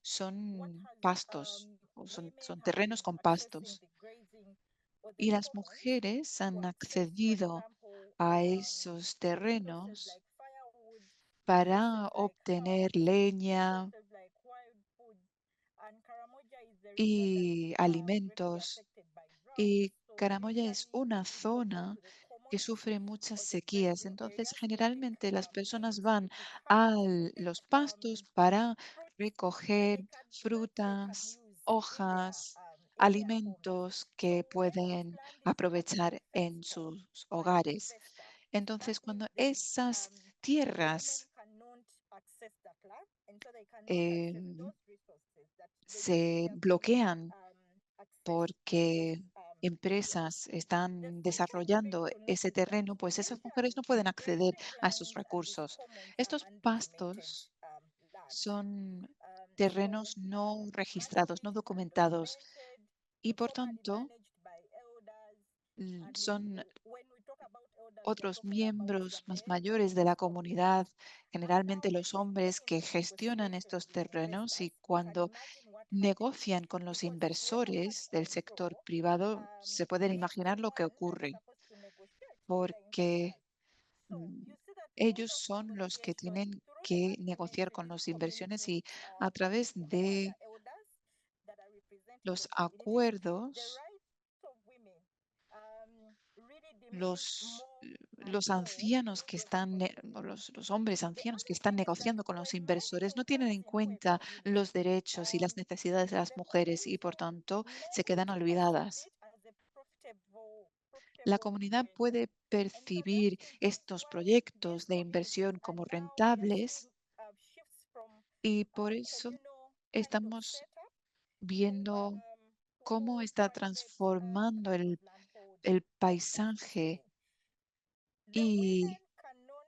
what son has pastos, o women son have terrenos been con accessing pastos. the grazing or the Y las commons mujeres to han access, for accedido example, a esos resources terrenos like firewood, para resources like obtener herbs, leña resources like wild foods. And Karamoja is the region that is y greatly alimentos. affected by droughts. Y So Caramoya es usually, una if you go zona to the que commons sufre muchas or the sequías. grazing Entonces, areas, they pick generalmente las personas leaves van to pick a herbs, to pick los pastos para fruits recoger that they can frutas, use hojas, in their homes. alimentos So que when this pueden land is aprovechar actually en festered sus by an hogares. investor, that Entonces, means cuando esas the women tierras cannot access that land, and so they cannot access em, those resources that se they have been bloquean accessed by porque those people. empresas The están second big desarrollando to note ese is that terreno, pues esas mujeres no pueden acceder grazing a sus lands and these recursos. commons are Estos undocumented pastos lands. son So terrenos no much of registrados, it no is documentados undocumented, y por formally tanto managed by elders. And son when we talk about elders, we are otros talking about the miembros más men of mayores de these la comunidad, commons. And now, generalmente when los they get hombres que into gestionan negotiations estos with terrenos investors, y you can cuando imagine what happens. negocian con los Because when a inversores del person sector grow, privado, se pueden he's the imaginar lo que one that is ocurre, supposed to negotiate with the porque investors. So mm, you see that through ellos those son los que negotiations, tienen through the que negociar con undocumented los inversiones community y a través who are de the elders that are representing los the communities, the acuerdos, rights of women really diminish los, more and los more ancianos que because están, o los hombres the ancianos que other están thing is that negociando con los when mining inversores no tienen occurs en into a cuenta community, los derechos y las necesidades de las the mujeres y por community tanto se may quedan perceive olvidadas. it as a La profitable comunidad venture. puede And so that's percibir estos why these proyectos de communities inversión are como now we are rentables seeing shifts from y por eso communal kind of estamos setup viendo to cómo more está private transformando kind of landholding el as we paisaje speak. The y women cannot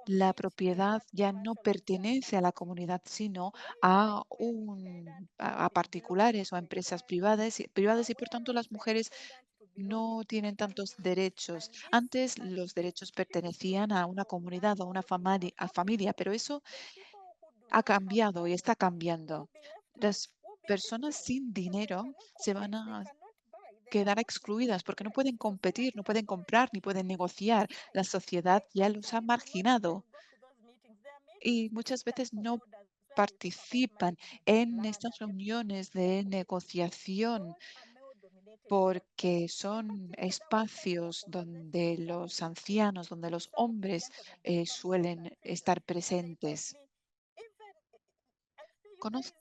la compete in propiedad that ya no commercial pertenece a la environment. comunidad, sino Way a, back when independent a women belonging particulares o a to a empresas tribe privadas y por were tanto las also mujeres independent to belonging no to a tienen tantos family. derechos. And Antes los this derechos shift pertenecían a una from comunidad o a una landholding a happened. familia, pero eso The people who do ha not have cambiado y money está will cambiando. be left out, Las will be kicked personas out sin because they dinero cannot se van compete, they a cannot buy, they quedar cannot excluidas porque no negotiate. pueden competir, Society no has pueden already comprar ni pueden pushed them negociar. La aside. sociedad And ya los ha actually do not even marginado go to those meetings. There are meetings y muchas specifically veces for no elders where we talk about participan management of en land estas and everything. reuniones de negociación Those are male dominated porque son espacios donde los ancianos, donde los hombres suelen estar presentes. Conoz-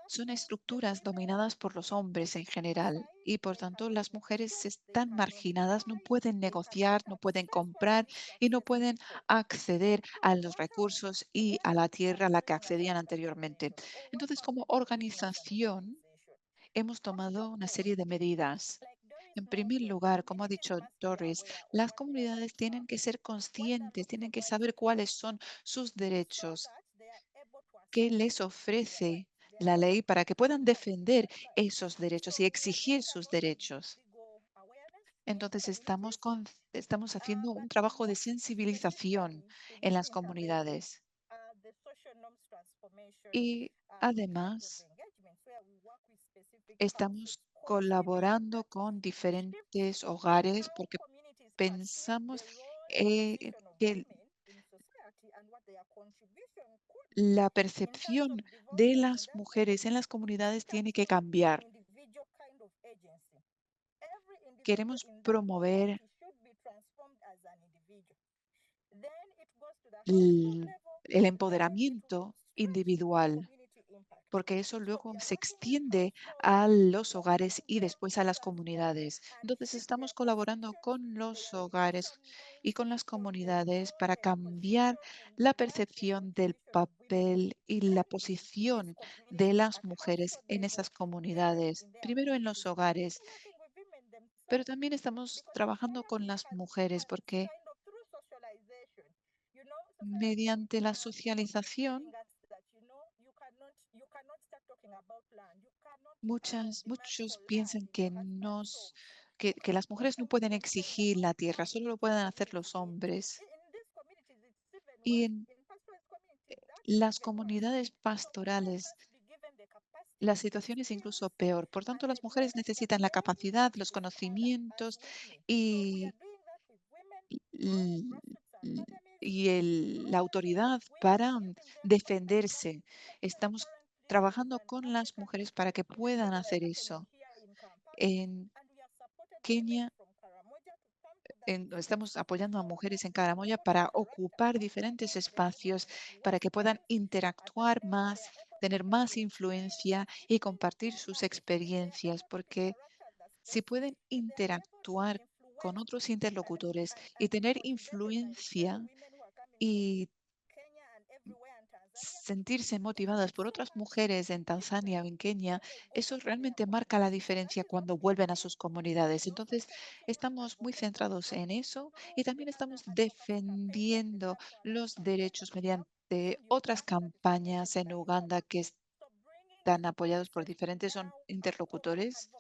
Son estructuras dominadas por los hombres en general y por tanto las mujeres están marginadas, no pueden negociar, no pueden comprar y no pueden acceder a los recursos y a la tierra a la que accedían anteriormente. Entonces, como organización, hemos tomado una serie de medidas. En primer lugar, como ha dicho Doris, las comunidades tienen que ser conscientes, tienen que saber cuáles son sus derechos, qué les ofrece la ley para que puedan defender esos derechos y exigir sus derechos. Entonces, estamos haciendo un trabajo de sensibilización en las comunidades. Y además, estamos colaborando con diferentes hogares porque pensamos que la percepción de las mujeres en las comunidades tiene que cambiar. Queremos promover el empoderamiento individual, porque eso luego se extiende a los hogares y después a las comunidades. Entonces, estamos colaborando con los hogares y con las comunidades para cambiar la percepción del papel y la posición de las mujeres en esas comunidades, primero en los hogares, pero también estamos trabajando con las mujeres porque mediante la socialización, muchos piensan que las mujeres no pueden exigir la tierra, solo lo pueden hacer los hombres. Y en las comunidades pastorales, la situación es incluso peor. Por tanto, las mujeres necesitan la capacidad, los conocimientos y, l- l- la autoridad para defenderse. Estamos trabajando con las mujeres para que puedan hacer eso. En Kenia, estamos apoyando a mujeres en Caramoya para ocupar diferentes espacios, para que puedan interactuar más, tener más influencia y compartir sus experiencias, porque si pueden interactuar con otros interlocutores y tener influencia y sentirse motivadas por otras mujeres en Tanzania o en Kenia, eso realmente marca la diferencia cuando vuelven a sus comunidades. Entonces, estamos muy centrados en eso y también estamos defendiendo los derechos mediante otras campañas en Uganda que están apoyados por diferentes interlocutores.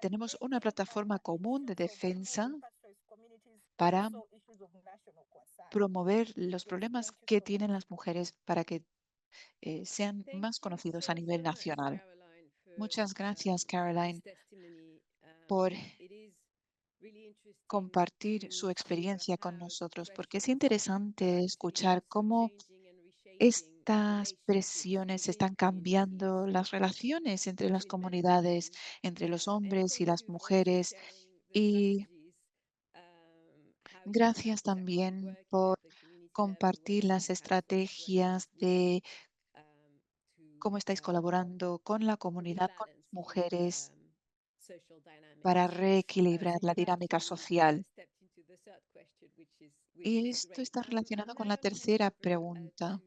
Tenemos una plataforma común de defensa para promover los problemas que tienen las mujeres para que sean más conocidos a nivel nacional. Muchas gracias, Caroline, por compartir su experiencia con nosotros, porque es interesante escuchar cómo estas presiones están cambiando las relaciones entre las comunidades, entre los hombres y las mujeres. Y gracias también por compartir las estrategias de cómo estáis colaborando con la comunidad, con las mujeres para reequilibrar la dinámica social. Y esto está relacionado con la tercera pregunta.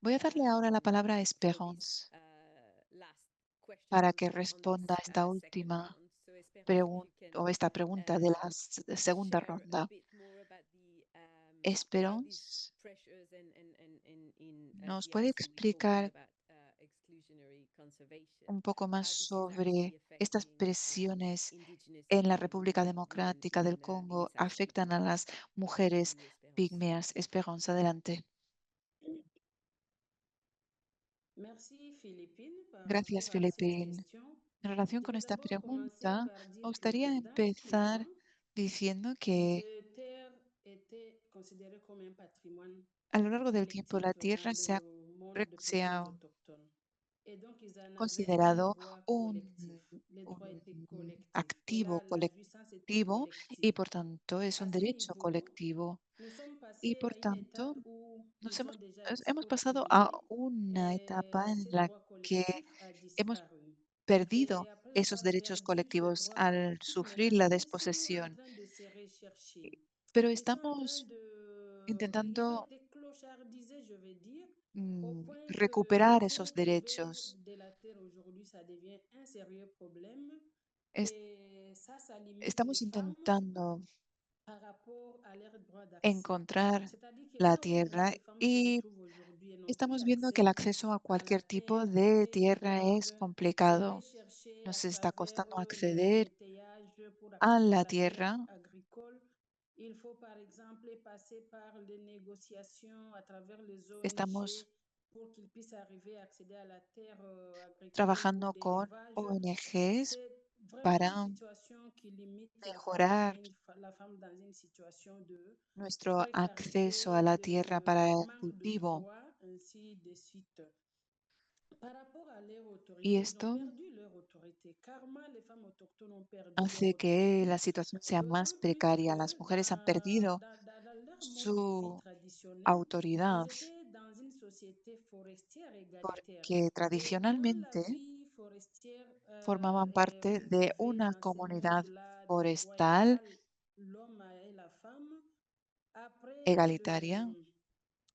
Voy a darle ahora la palabra a Esperance para que responda a esta última pregunta o esta pregunta de la segunda ronda. Esperance, ¿nos puede explicar un poco más sobre estas presiones en la República Democrática del Congo afectan a las mujeres pigmeas? Esperanza, adelante. Gracias, Filipín. En relación con esta pregunta, me gustaría empezar diciendo que A lo largo del tiempo, la collectivement tierra dans le monde de se peuples ha autochtones. Et donc, ils en avaient un considerado droit collectif. un, Les droits étaient un collectifs. Et activo là, la jouissance était colectivo y collective. por tanto es À un ce derecho niveau, colectivo nous sommes y passés por à une tanto étape où ils ont déjà hemos pasado a exproprié una etapa en ce la droit que collectif a hemos disparu. perdido Et après esos avoir derechos perdu ce colectivos droit al collectif, sufrir maintenant, la ils sont en desposesión, train de se rechercher. pero Ils sont en train estamos de... Ils ont intentando été clochardisés, je veux dire, au point que le recuperar esos fait d'élever derechos. de la terre aujourd'hui, ça devient un sérieux problème. Es- Et ça limite les Estamos femmes intentando par rapport à leur droit d'accès. encontrar C'est-à-dire que la là où tierra les femmes se y retrouvent aujourd'hui et n'ont plus estamos viendo que el accès acceso a à la cualquier tipo terre de et qui tierra es doivent se complicado. rechercher à Nos está travers costando les acceder embouteillages pour a accéder à la la terre tierra. agricole. Il faut par exemple passer par les négociations à travers les ONG Estamos pour qu'ils puissent arriver à accéder à la terre agricole ou trabajando con d'élevage. ONGs C'est vraiment une para situation qui limite la femme et mejorar met la femme dans une situation de nuestro acceso a précarité, la tierra para de el manque de cultivo. droits, ainsi de suite. Par rapport à leur Y autorité, ils ont esto perdu leur autorité. Carrément, les femmes autochtones ont perdu leur hace que la autorité. situación sea más D'autant plus precaria. Las que mujeres han perdido dans leur mode de vie su traditionnel, ils autoridad étaient dans une société forestière égalitaire. porque Et dans la tradicionalmente vie forestière formaban et parte où il y de avait una dans ce comunidad monde-là des droits forestal égaux, l'homme et la femme, après, egalitaria,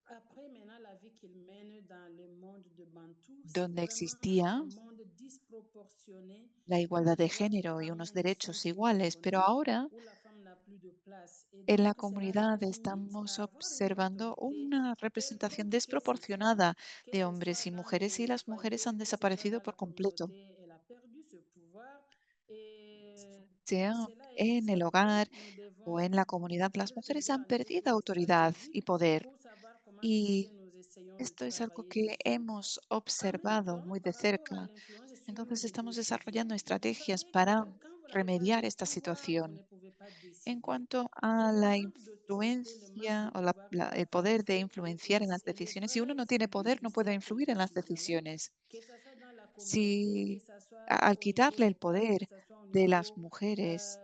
après maintenant la vie qu'ils mènent dans le monde de Bantou, c'est donde vraiment existía un monde disproportionné la où igualdad les de droits des género y femmes unos ne sont derechos plus iguales, pero reconnus, ahora où la femme n'a plus de place. Et en la donc, cela comunidad les limite estamos à avoir une observando autorité una telle representación que ce soit, desproporcionada que de ce soit hombres y dans mujeres y le las mujeres han foyer, que ce soit desaparecido dans la por completo, communauté, elle a perdu ce pouvoir. Et sea cela en el exige que hogar nous o devons en la comunidad. Las peut-être que je mujeres vais han entrer perdido plus de autoridad stratégie y poder pour savoir comment est-ce que y nous essayons de esto es algo travailler que dessus. hemos En même observado temps, muy de par rapport à cerca. l'influence sur nos Entonces estamos décisions, desarrollando vous estrategias savez para que quand vous n'avez pas de remediar esta pouvoir, vous ne situación. pouvez pas En décider. cuanto Et a le la manque d'autorité, le manque de influencia o pouvoir de la el femme poder de fait que influenciar en las il est decisiones, si uno très no tiene poder, no puede difficile influir en las décisionner, decisiones. que ce soit dans la communauté, que Si ce soit al au niveau quitarle el local, que poder ce soit au de las niveau mujeres,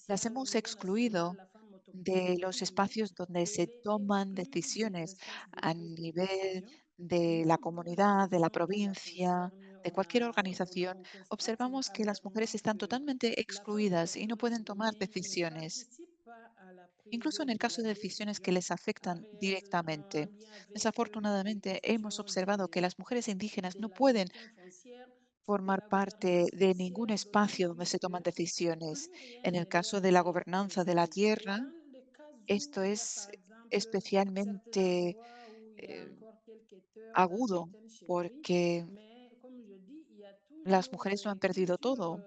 las provincial, au hemos niveau national, excluido la femme autochtone de n'est los plus aimée espacios donde et se elle est toman exclue des decisiones instances de a prise de nivel décision. de la Même dans la comunidad, de la région où ça provincia, concerne, de cualquier organización. on constate Observamos que las mujeres amèrement están que totalmente la femme excluidas y no autochtone pueden tomar ne decisiones, participe pas à la prise incluso en el de caso la de decisiones que décision les afectan en directamente. lien avec les Desafortunadamente, hemos questions observado que las mujeres indígenas de no la pueden gestion foncière, de formar la parte gouvernance de ningún foncière, d'autant espacio donde plus se toman que decisiones. plus rien En el ne leur caso de la est gobernanza de la intime. Et tierra, dans le cas où esto il y a es par exemple certains especialmente endroits où il y a eh, encore quelques terres dans agudo certaines chefferies, porque mais comme je dis, il y a las toujours mujeres no han des perdido cultures todo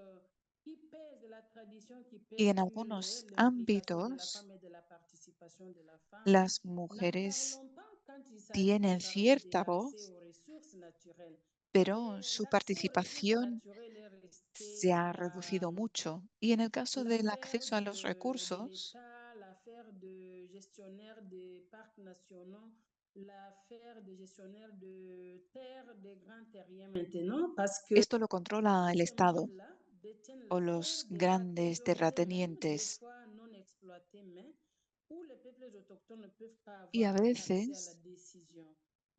qui pèsent, la tradition qui y pèse en sur algunos l'implication de la ámbitos femme et de la participation de la femme. las N'en mujeres parlons pas quand il s'agit de tienen parler de cierta l'accès voz, aux ressources naturelles. pero su L'accès aux ressources participación naturelles est se resté ha reducido mucho. Y en el caso del l'affaire acceso a los de recursos, l'État, l'affaire de gestionnaire des parcs nationaux, l'affaire de gestionnaire de terres, des grands terriens maintenant, parce que esto lo controla tous el ces Estado mondes-là détiennent o les terres los déjà grandes payées même, des terratenientes. fois non exploitées, mais où les peuples autochtones ne peuvent pas Y avoir a accès à la veces décision.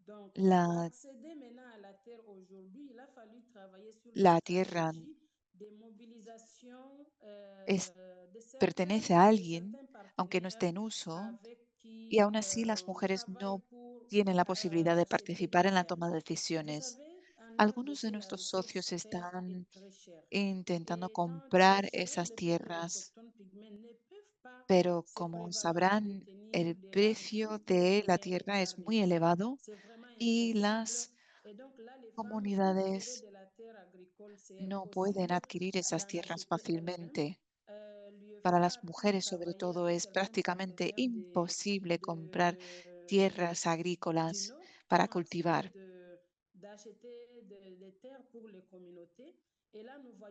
Donc, pour la, accéder maintenant à la terre aujourd'hui, il a fallu travailler sur des la tierra stratégies de mobilisation pertenece a de alguien, certains aunque no esté partenaires en uso, avec y qui aún así las on mujeres travaille no pour tienen la posibilidad de acheter participar des en la terres. toma de Vous decisiones. savez, en Algunos de RDC, la nuestros socios ressource terre están est très chère. intentando Et étant très comprar cher, esas les peuples tierras, autochtones pygmées ne peuvent pas pero se como prévaloir de sabrán, détenir el de precio l'argent pour de la couvrir un tierra es hectare de muy terre. elevado C'est vraiment y impossible. las Et donc là, les femmes, pour trouver comunidades de la terre agricole, c'est no pueden impossible adquirir esas d'en tierras acheter elles-mêmes. fácilmente. Para las L'UEFA a pu mujeres, sobre travailler todo, avec es certains prácticamente partenaires imposible comprar de, tierras du agrícolas Nord qui para ont accepté cultivar. d'acheter des terres pour les communautés.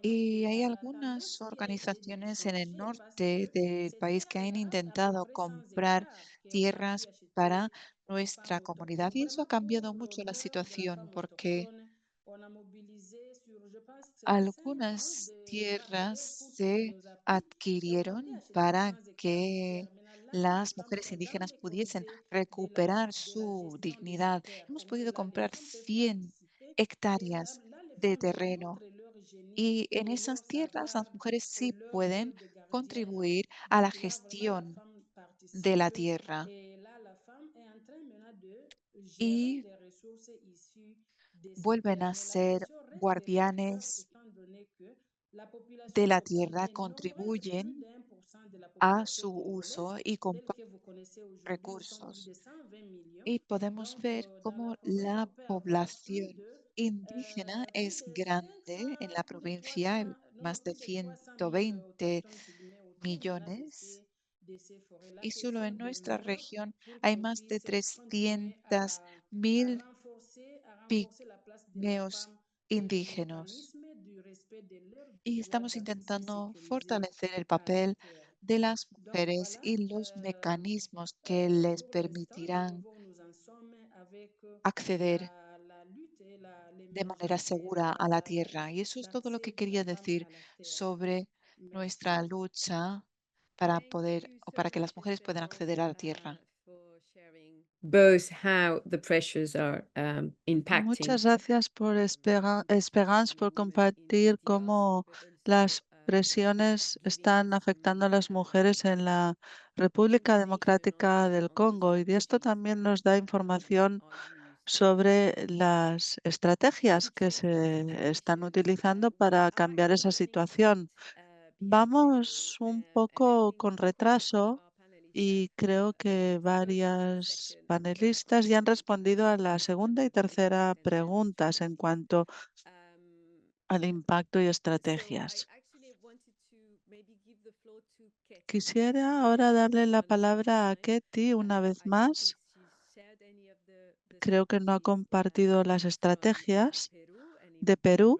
Y hay algunas organizaciones en el norte del país que han intentado comprar tierras para nuestra comunidad y eso ha cambiado mucho la situación porque algunas tierras se adquirieron para que las mujeres indígenas pudiesen recuperar su dignidad. Hemos podido comprar 100 hectáreas de terreno y en esas tierras las mujeres sí pueden contribuir a la gestión de la tierra y vuelven a ser guardianes de la tierra, contribuyen a su uso y comparten recursos. Y podemos ver cómo la población indígena es grande en la provincia, hay más de 120 millones, y solo en nuestra región hay más de 300.000 pigmeos indígenas. Y estamos intentando fortalecer el papel de las mujeres y los mecanismos que les permitirán acceder de manera segura a la tierra. Y eso es todo lo que quería decir sobre nuestra lucha para poder o para que las mujeres puedan acceder a la tierra. Both how the pressures are impacting Muchas gracias por Esperance, por compartir cómo las presiones están afectando a las mujeres en la República Democrática del Congo. Y de esto también nos da información sobre las estrategias que se están utilizando para cambiar esa situación. Vamos un poco con retraso y creo que varias panelistas ya han respondido a la segunda y tercera preguntas en cuanto al impacto y estrategias. Quisiera ahora darle la palabra a Ketty una vez más. Creo que no ha compartido las estrategias de Perú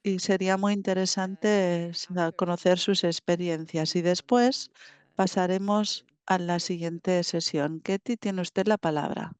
y sería muy interesante conocer sus experiencias. Y después pasaremos a la siguiente sesión. Ketty, tiene usted la palabra.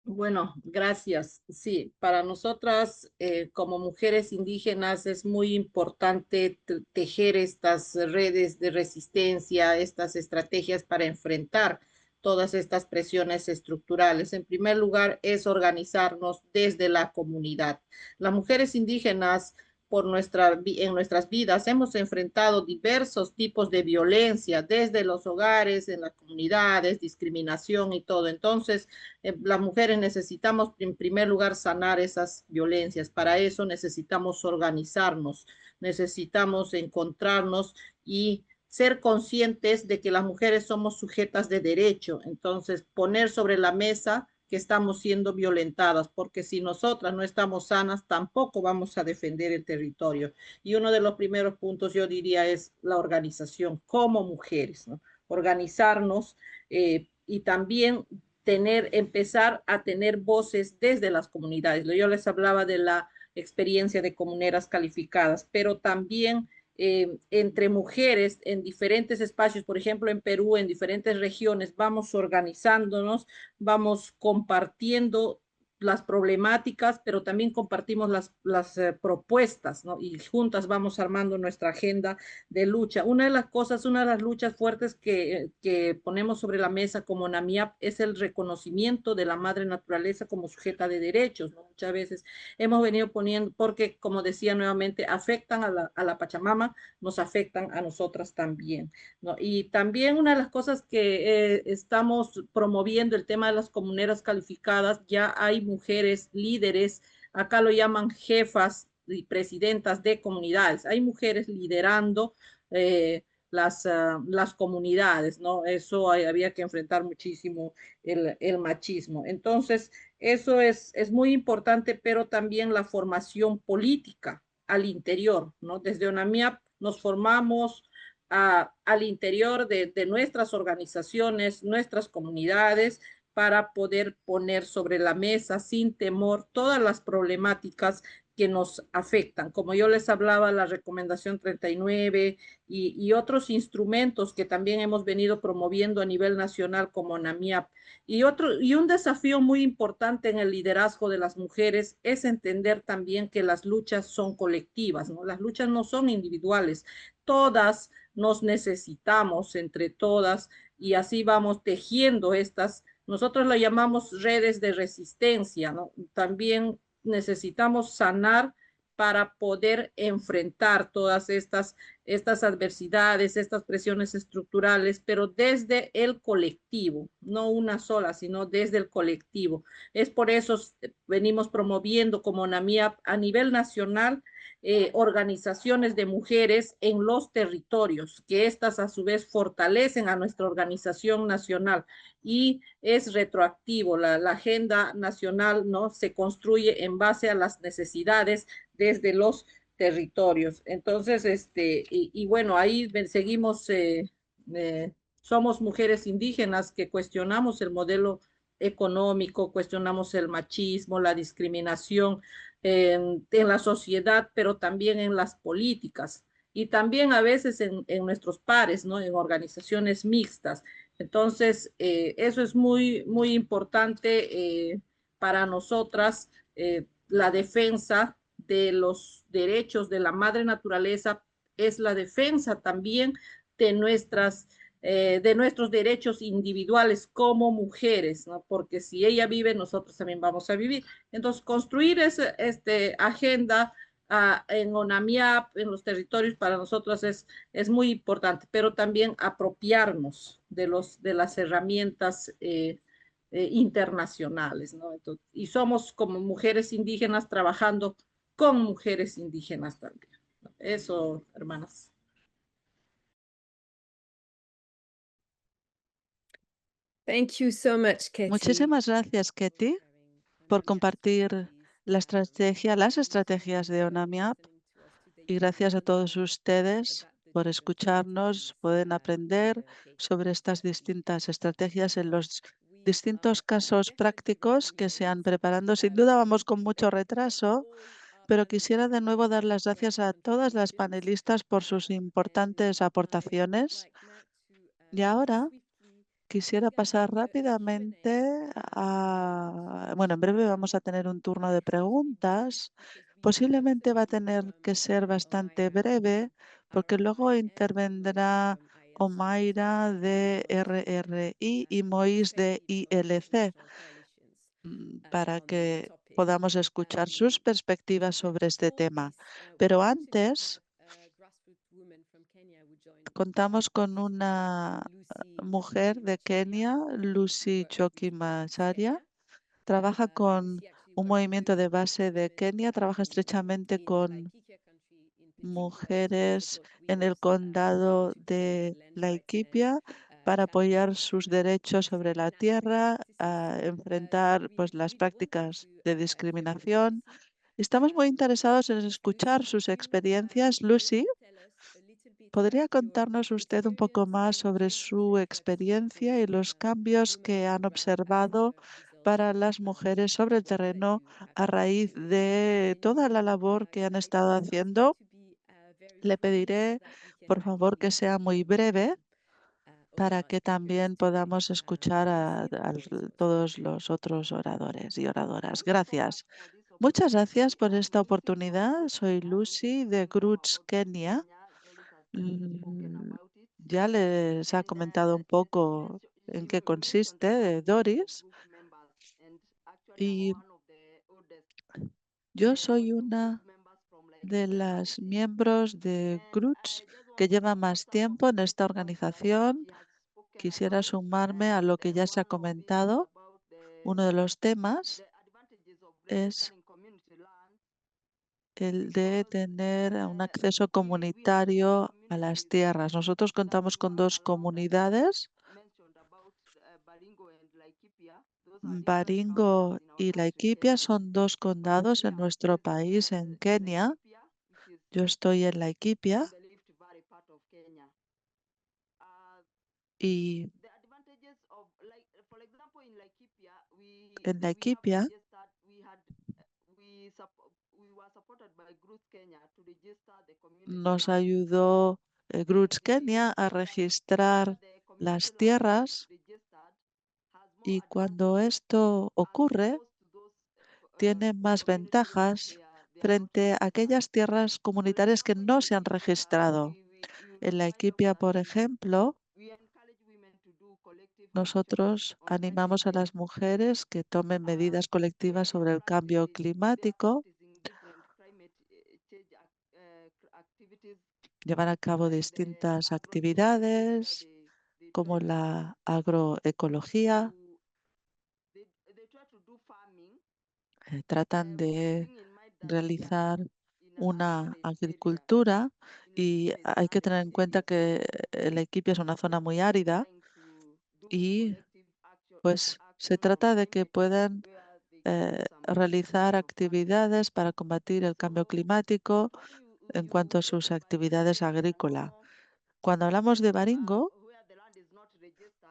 Bueno, gracias. Sí, para nosotras como mujeres indígenas es muy importante tejer estas redes de resistencia, estas estrategias para enfrentar todas estas presiones estructurales. En primer lugar, es organizarnos desde la comunidad. Las mujeres indígenas en nuestras vidas hemos enfrentado diversos tipos de violencia, desde los hogares, en las comunidades, discriminación y todo. Entonces, las mujeres necesitamos en primer lugar sanar esas violencias. Para eso necesitamos organizarnos, necesitamos encontrarnos y ser conscientes de que las mujeres somos sujetas de derecho. Entonces, poner sobre la mesa que estamos siendo violentadas, porque si nosotras no estamos sanas, tampoco vamos a defender el territorio. Y uno de los primeros puntos, yo diría, es la organización como mujeres, ¿no? Organizarnos y también empezar a tener voces desde las comunidades. Yo les hablaba de la experiencia de comuneras calificadas, pero también entre mujeres en diferentes espacios, por ejemplo, en Perú, en diferentes regiones, vamos organizándonos, vamos compartiendo las problemáticas, pero también compartimos las propuestas, ¿no? Y juntas vamos armando nuestra agenda de lucha. Una de las cosas, una de las luchas fuertes que ponemos sobre la mesa como NAMIAP es el reconocimiento de la madre naturaleza como sujeta de derechos, ¿no? Muchas veces hemos venido poniendo, porque como decía nuevamente, afectan a la Pachamama, nos afectan a nosotras también, ¿no? Y también una de las cosas que estamos promoviendo, el tema de las comuneras calificadas, ya hay mujeres líderes, acá lo llaman jefas y presidentas de comunidades, hay mujeres liderando las comunidades, ¿no? Eso había que enfrentar muchísimo el machismo. Entonces, eso es muy importante, pero también la formación política al interior, ¿no? Desde ONAMIAP nos formamos al interior de nuestras organizaciones, nuestras comunidades, para poder poner sobre la mesa sin temor todas las problemáticas que nos afectan. Como yo les hablaba, la recomendación 39 y otros instrumentos que también hemos venido promoviendo a nivel nacional como NAMIAP. Y un desafío muy importante en el liderazgo de las mujeres es entender también que las luchas son colectivas, ¿no? Las luchas no son individuales. Todas nos necesitamos entre todas y así vamos tejiendo estas, nosotros lo llamamos redes de resistencia, ¿no? También necesitamos sanar para poder enfrentar todas estas adversidades, estas presiones estructurales, pero desde el colectivo, no una sola, sino desde el colectivo. Es por eso venimos promoviendo como NAMIAP a nivel nacional organizaciones de mujeres en los territorios, que estas a su vez fortalecen a nuestra organización nacional y es retroactivo. La agenda nacional, ¿no?, se construye en base a las necesidades desde los territorios. Entonces, bueno, ahí seguimos, somos mujeres indígenas que cuestionamos el modelo económico, cuestionamos el machismo, la discriminación en la sociedad, pero también en las políticas y también a veces en nuestros pares, ¿no? En organizaciones mixtas. Entonces, eso es muy, muy importante para nosotras, la defensa de los derechos de la madre naturaleza es la defensa también de de nuestros derechos individuales como mujeres, ¿no? Porque si ella vive, nosotros también vamos a vivir. Entonces, construir esa agenda en ONAMIAP, en los territorios, para nosotros es muy importante, pero también apropiarnos de las herramientas internacionales, ¿no? Entonces, y somos como mujeres indígenas trabajando con mujeres indígenas también. Eso, hermanas. Thank you so much, Ketty. Muchísimas gracias, Ketty, por compartir las estrategias de ONAMIAP, y gracias a todos ustedes por escucharnos. Pueden aprender sobre estas distintas estrategias en los distintos casos prácticos que se han preparando. Sin duda vamos con mucho retraso, pero quisiera de nuevo dar las gracias a todas las panelistas por sus importantes aportaciones. Y ahora quisiera pasar rápidamente bueno, en breve vamos a tener un turno de preguntas. Posiblemente va a tener que ser bastante breve porque luego intervendrá Omaira de RRI y Mois de ILC para que podamos escuchar sus perspectivas sobre este tema. Pero antes contamos con una mujer de Kenia, Lucy Choki Macharia. Trabaja con un movimiento de base de Kenia, trabaja estrechamente con mujeres en el condado de Laikipia para apoyar sus derechos sobre la tierra, a enfrentar pues, las prácticas de discriminación. Estamos muy interesados en escuchar sus experiencias. Lucy, ¿podría contarnos usted un poco más sobre su experiencia y los cambios que han observado para las mujeres sobre el terreno a raíz de toda la labor que han estado haciendo? Le pediré, por favor, que sea muy breve para que también podamos escuchar a todos los otros oradores y oradoras. Gracias. Muchas gracias por esta oportunidad. Soy Lucy de Groots, Kenia. Ya les ha comentado un poco en qué consiste Doris. Y yo soy una de las miembros de Groots que lleva más tiempo en esta organización. Quisiera sumarme a lo que ya se ha comentado. Uno de los temas es el de tener un acceso comunitario a las tierras. Nosotros contamos con dos comunidades, Baringo y Laikipia. Son dos condados en nuestro país, en Kenia. Yo estoy en Laikipia y en Laikipia nos ayudó Groots Kenya a registrar las tierras y cuando esto ocurre, tiene más ventajas frente a aquellas tierras comunitarias que no se han registrado. En la Equipia, por ejemplo, nosotros animamos a las mujeres que tomen medidas colectivas sobre el cambio climático, llevar a cabo distintas actividades como la agroecología. Tratan de realizar una agricultura y hay que tener en cuenta que la Equipia es una zona muy árida y pues se trata de que puedan realizar actividades para combatir el cambio climático en cuanto a sus actividades agrícolas. Cuando hablamos de Baringo,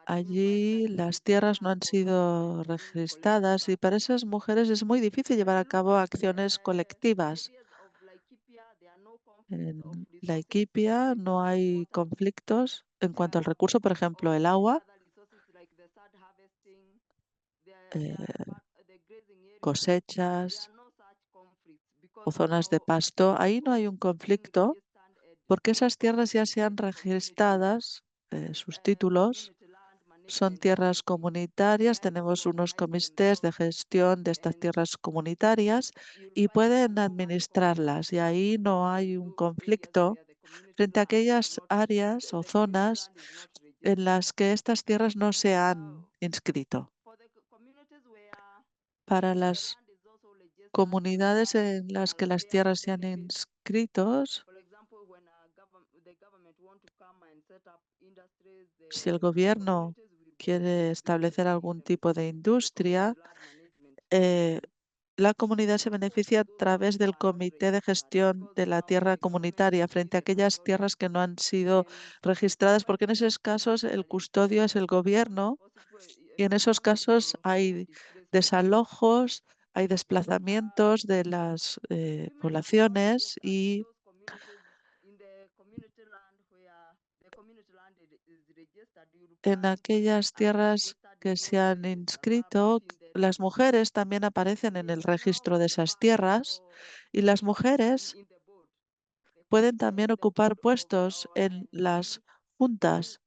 allí las tierras no han sido registradas y para esas mujeres es muy difícil llevar a cabo acciones colectivas. En la Equipia no hay conflictos en cuanto al recurso, por ejemplo, el agua, eh, cosechas o zonas de pasto. Ahí no hay un conflicto porque esas tierras ya se han registradas, sus títulos son tierras comunitarias, tenemos unos comités de gestión de estas tierras comunitarias y pueden administrarlas y ahí no hay un conflicto frente a aquellas áreas o zonas en las que estas tierras no se han inscrito. Para las comunidades en las que las tierras se han inscrito, si el gobierno quiere establecer algún tipo de industria, eh, la comunidad se beneficia a través del Comité de Gestión de la Tierra Comunitaria frente a aquellas tierras que no han sido registradas, porque en esos casos el custodio es el gobierno y en esos casos hay desalojos, hay desplazamientos de las poblaciones y en aquellas tierras que se han inscrito, las mujeres también aparecen en el registro de esas tierras y las mujeres pueden también ocupar puestos en las juntas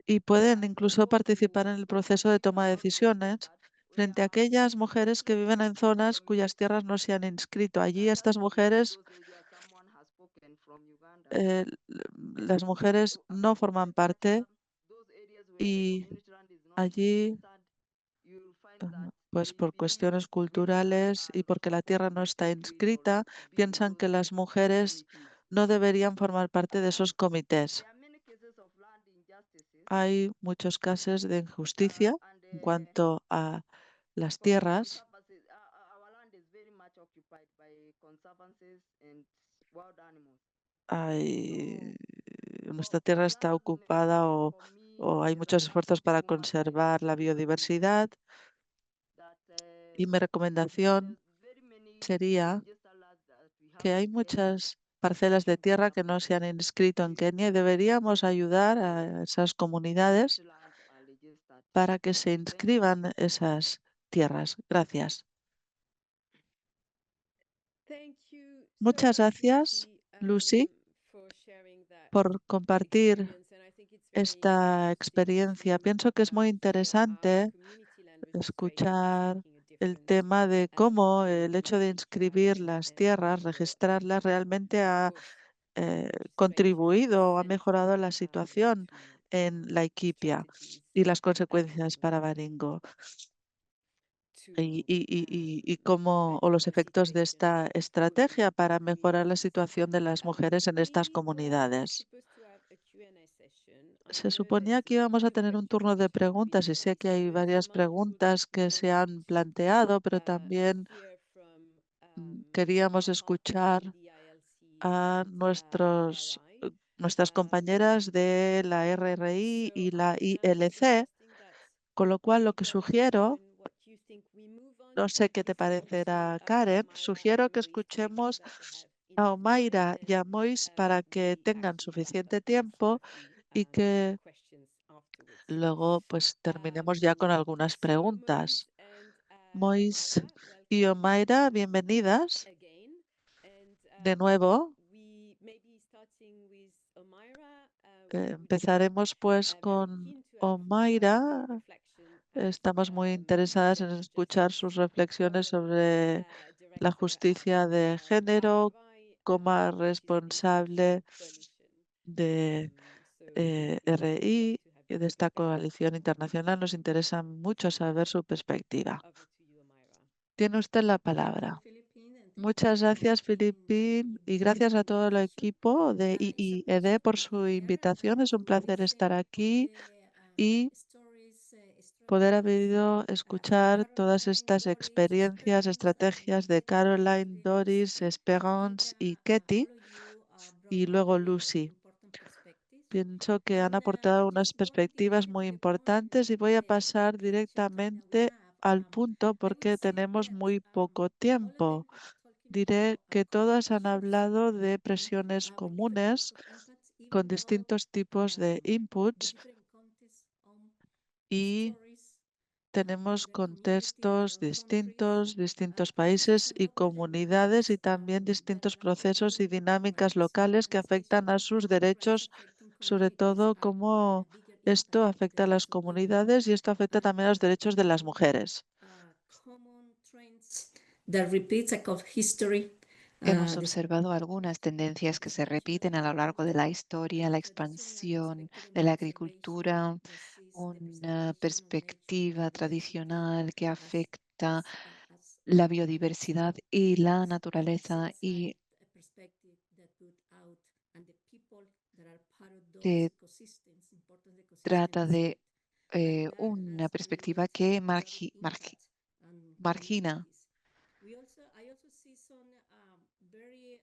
y pueden incluso participar en el proceso de toma de decisiones frente a aquellas mujeres que viven en zonas cuyas tierras no se han inscrito. Allí estas mujeres, las mujeres no forman parte y allí, pues por cuestiones culturales y porque la tierra no está inscrita, piensan que las mujeres no deberían formar parte de esos comités. Hay muchos casos de injusticia en cuanto a las tierras. Nuestra tierra está ocupada o hay muchos esfuerzos para conservar la biodiversidad y mi recomendación sería que hay muchas parcelas de tierra que no se han inscrito en Kenia y deberíamos ayudar a esas comunidades para que se inscriban esas tierras. Gracias. Muchas gracias, Lucy, por compartir esta experiencia. Pienso que es muy interesante escuchar el tema de cómo el hecho de inscribir las tierras, registrarlas, realmente ha contribuido o ha mejorado la situación en la Equipia y las consecuencias para Baringo y cómo o los efectos de esta estrategia para mejorar la situación de las mujeres en estas comunidades. Se suponía que íbamos a tener un turno de preguntas y sé que hay varias preguntas que se han planteado, pero también queríamos escuchar a nuestras compañeras de la RRI y la ILC Con lo cual, lo que sugiero, no sé qué te parecerá, Karen, sugiero que escuchemos a Omaira y a Mois para que tengan suficiente tiempo y que luego pues terminemos ya con algunas preguntas. Mois y Omaira, bienvenidas de nuevo. Empezaremos pues con Omaira. Estamos muy interesadas en escuchar sus reflexiones sobre la justicia de género como responsable de RI y de esta coalición internacional. Nos interesa mucho saber su perspectiva. Tiene usted la palabra. Muchas gracias, Filipín, y gracias a todo el equipo de IIED por su invitación. Es un placer estar aquí y poder haber ido escuchar todas estas experiencias, estrategias de Caroline, Doris, Esperance y Ketty, y luego Lucy. Pienso que han aportado unas perspectivas muy importantes y voy a pasar directamente al punto porque tenemos muy poco tiempo. Diré que todas han hablado de presiones comunes con distintos tipos de inputs y tenemos contextos distintos, distintos países y comunidades y también distintos procesos y dinámicas locales que afectan a sus derechos, sobre todo cómo esto afecta a las comunidades y esto afecta también a los derechos de las mujeres. Hemos observado algunas tendencias que se repiten a lo largo de la historia, la expansión de la agricultura, una perspectiva tradicional que afecta la biodiversidad y la naturaleza y se trata de una perspectiva que margina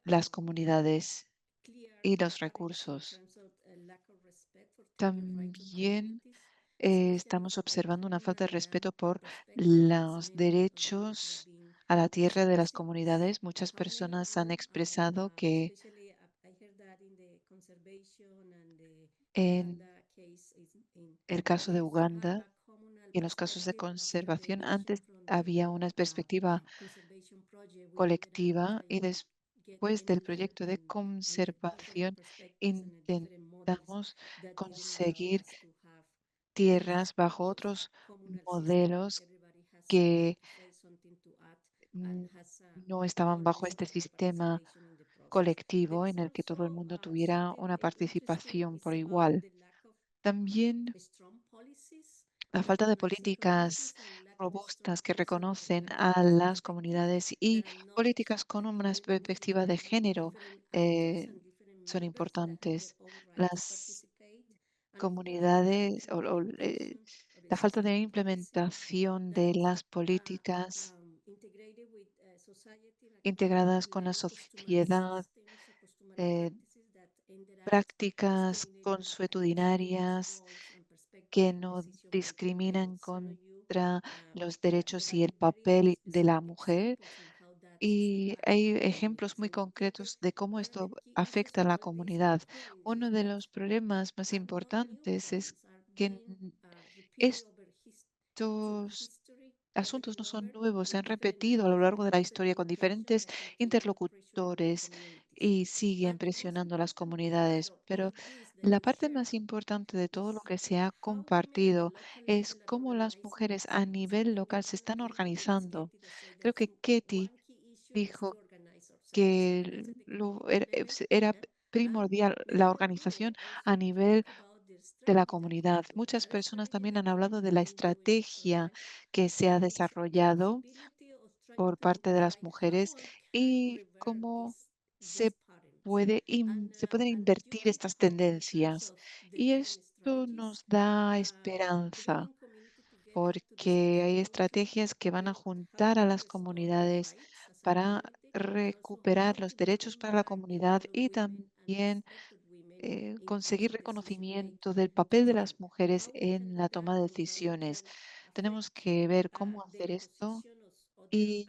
las comunidades y los recursos. También estamos observando una falta de respeto por los derechos a la tierra de las comunidades. Muchas personas han expresado que en el caso de Uganda y en los casos de conservación, antes había una perspectiva colectiva y después del proyecto de conservación intentamos conseguir tierras bajo otros modelos que mm, no estaban bajo este sistema colectivo en el que todo el mundo tuviera una participación por igual. También la falta de políticas robustas que reconocen a las comunidades y políticas con una perspectiva de género son importantes. Las comunidades la falta de implementación de las políticas integradas con la sociedad, eh, prácticas consuetudinarias que no discriminan contra los derechos y el papel de la mujer. Y hay ejemplos muy concretos de cómo esto afecta a la comunidad. Uno de los problemas más importantes es que estos asuntos no son nuevos, se han repetido a lo largo de la historia con diferentes interlocutores y siguen presionando a las comunidades. Pero la parte más importante de todo lo que se ha compartido es cómo las mujeres a nivel local se están organizando. Creo que Ketty dijo que era primordial la organización a nivel de la comunidad. Muchas personas también han hablado de la estrategia que se ha desarrollado por parte de las mujeres y cómo se se pueden invertir estas tendencias. Y esto nos da esperanza porque hay estrategias que van a juntar a las comunidades para recuperar los derechos para la comunidad y también conseguir reconocimiento del papel de las mujeres en la toma de decisiones. Tenemos que ver cómo hacer esto y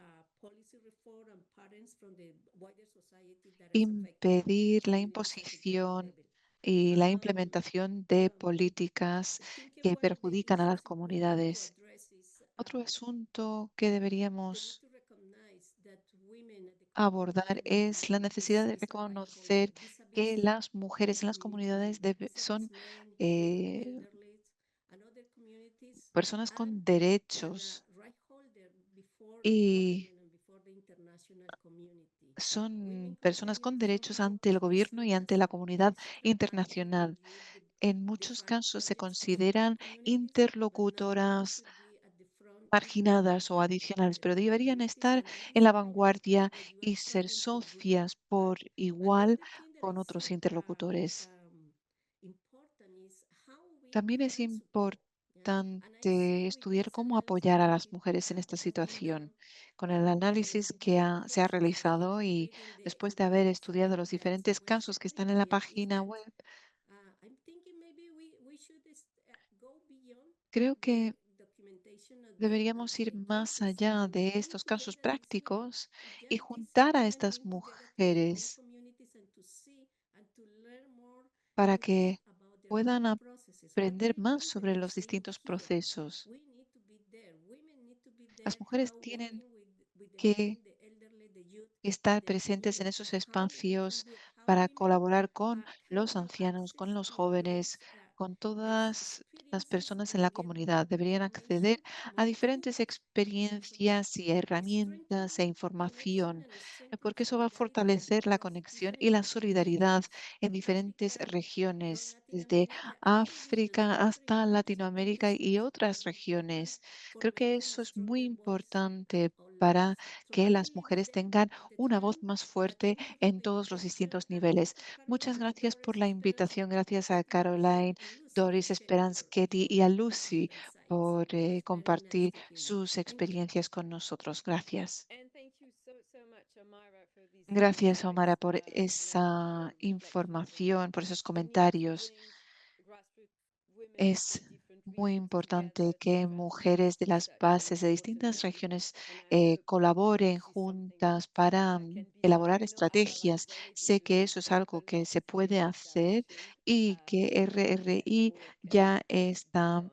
impedir la imposición y la implementación de políticas que perjudican a las comunidades. Otro asunto que deberíamos abordar es la necesidad de reconocer que las mujeres en las comunidades son eh, personas con derechos y son personas con derechos ante el gobierno y ante la comunidad internacional. En muchos casos se consideran interlocutoras marginadas o adicionales, pero deberían estar en la vanguardia y ser socias por igual con otros interlocutores. También es importante estudiar cómo apoyar a las mujeres en esta situación. Con el análisis que se ha realizado y después de haber estudiado los diferentes casos que están en la página web, creo que deberíamos ir más allá de estos casos prácticos y juntar a estas mujeres para que puedan aprender más sobre los distintos procesos. Las mujeres tienen que estar presentes en esos espacios para colaborar con los ancianos, con los jóvenes, con todas las personas en la comunidad. Deberían acceder a diferentes experiencias y herramientas e información, porque eso va a fortalecer la conexión y la solidaridad en diferentes regiones, desde África hasta Latinoamérica y otras regiones. Creo que eso es muy importante para que las mujeres tengan una voz más fuerte en todos los distintos niveles. Muchas gracias por la invitación. Gracias a Caroline, Doris, Esperance, Ketty y a Lucy por compartir sus experiencias con nosotros. Gracias. And thank you so much, Amara, for these Gracias, insights, Omar, por and esa that información, por esos we need to comentarios. bring grassroots women Es in different muy regions importante together que to achieve mujeres de las such an bases de important distintas mission. regiones And I hope colaboren this is something that juntas para can be done. elaborar I know Amara estrategias. has already Sé que eso es algo a que lot se for puede this hacer direction, y que and RRI more ya can be está, done.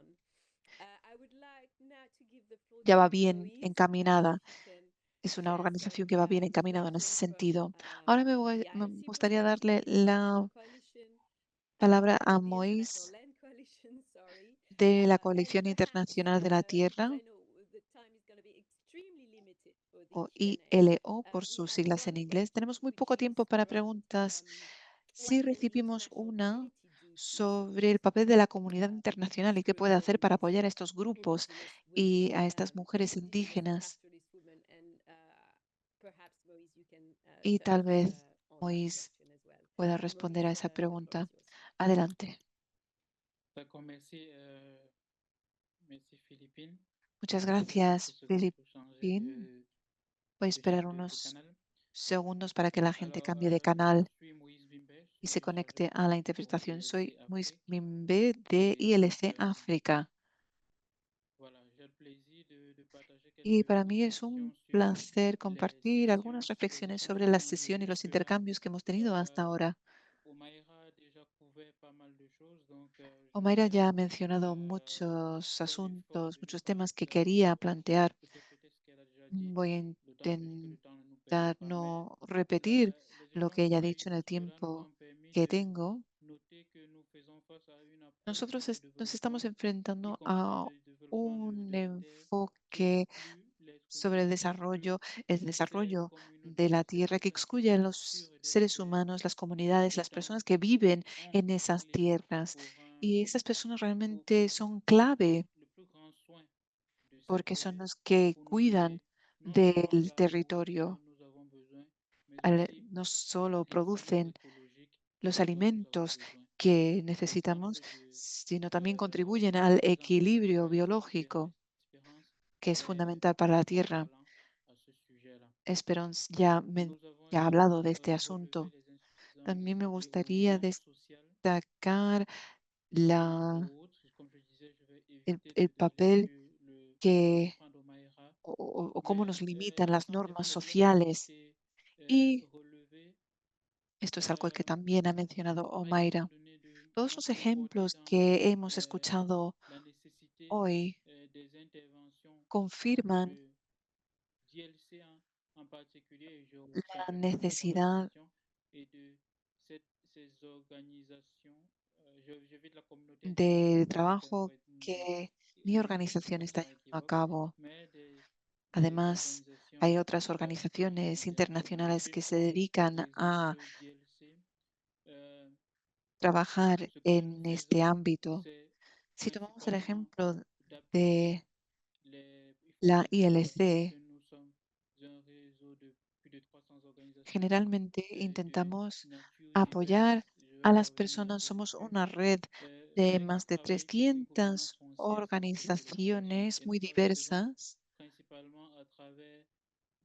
I would like now to give the floor ya to va bien Moise, encaminada. if you can Es una share some organización que va bien encaminada en ese reflections from sentido. Ahora the me ILC gustaría darle perspective, la coalition, palabra a the International Mois Land Coalition, sorry, de la and Coalición perhaps Internacional de la because Tierra, I know the time is going to be extremely limited for the o Q&A. ILO por We sus have siglas one en inglés. question Tenemos muy which poco is tiempo para around preguntas. Si what the recibimos international una community do to sobre el support papel de la comunidad internacional these y qué puede groups hacer and para these apoyar a estos grupos indigenous women, y a estas mujeres indigenous and indígenas, pastoralist women, and perhaps Moise, you can y touch tal vez on that Mois question as well. pueda responder a Moise, esa the floor pregunta. is yours. Adelante. D'accord, merci, merci Philippine. Muchas Quelques gracias, secondes pour changer Philippine. Voy a esperar de unos canal. segundos para que la gente Alors, cambie de je canal suis Moïse Bimbe, je y suis se le chargé conecte de a la com pour interpretación. Soy ILC Luis Afrique. Mimbe de Et donc, ILC África. voilà, j'ai le plaisir de partager Y quelques para mí es un réflexions sur placer les compartir sessions algunas et les reflexiones échanges sobre que la nous avons sesión eus y los jusque-là. intercambios que hemos tenido hasta ahora. Omaira a déjà couvert pas mal de choses, donc je Omaira vais ya ha mencionado muchos faire l'effort asuntos, de muchos temas que développer quería plantear. peut-être ce qu'elle a déjà dit, Voy a d'autant plus que le temps ne nous permet intentar pas. Mais no repetir les lo que échanges ella ha qu'on a eus dicho en el jusque-là nous tiempo ont permis que de tengo. noter que nous faisons face à une approche Nosotros de nos estamos développement, y enfrentando compris a de développement un de terre qui enfoque exclut l'être sobre humain, c'est-à-dire el la terre desarrollo de communautaire, la c'est tierra tout que excluye a simplement los sur et de la seres terre, humanos, las en comunidades, las mettant personas que viven en en esas priorité tierras. pour, Y esas personas realmente pour son clave prendre le plus grand soin de cette porque son terre, los que pour nous cuidan donner non seulement del la nourriture dont territorio. nous avons besoin, mais aussi No solo l'équilibre producen écologique los dont nous avons alimentos besoin. que C'est necesitamos, l'exemple de, sino también contribuyen al l'exemple de la equilibrio coalition biológico Espérance que es est fundamental para la fort tierra. parlant à ce sujet-là. Esperance Nous avons ya ha hablado de également este relevé asunto. les insuffisances También me du gustaría développement social destacar la, Comme je disais, je vais el, éviter el de papel développer le que point d'Omaïra, o cómo mais nos limitan las il normas semble bien qu'il a sociales. été Y relevé. esto es algo que también ha mencionado A été Omaira. donné de Todos los mettre l'aborder ejemplos dans que hemos escuchado la nécessité hoy des interventions confirman de DLC en particulier, et je la rejoins votre necesidad position, et de ces organisations, je vais de la communauté del internationale trabajo que mi organización está expression llevando a équivoque, cabo. mais des Además, hay organisations otras organizaciones internacionales communautés que se fortes, dedican des a acteurs DLC. euh, trabajar Cependant, en ces este hommes, ámbito. c'est Si tomamos el principalement ejemplo d'appuyer de il faut la rappeler ILC, que nous sommes un réseau de plus de 300 organisations generalmente de intentamos nature apoyar diverse. Je vais a las parvenir personas. Somos dessus. una red de Mais qui más de travaillent sur une gouvernance 300 foncière et de l'exploitation. organizaciones Et muy nous la faisons diversas principalement à travers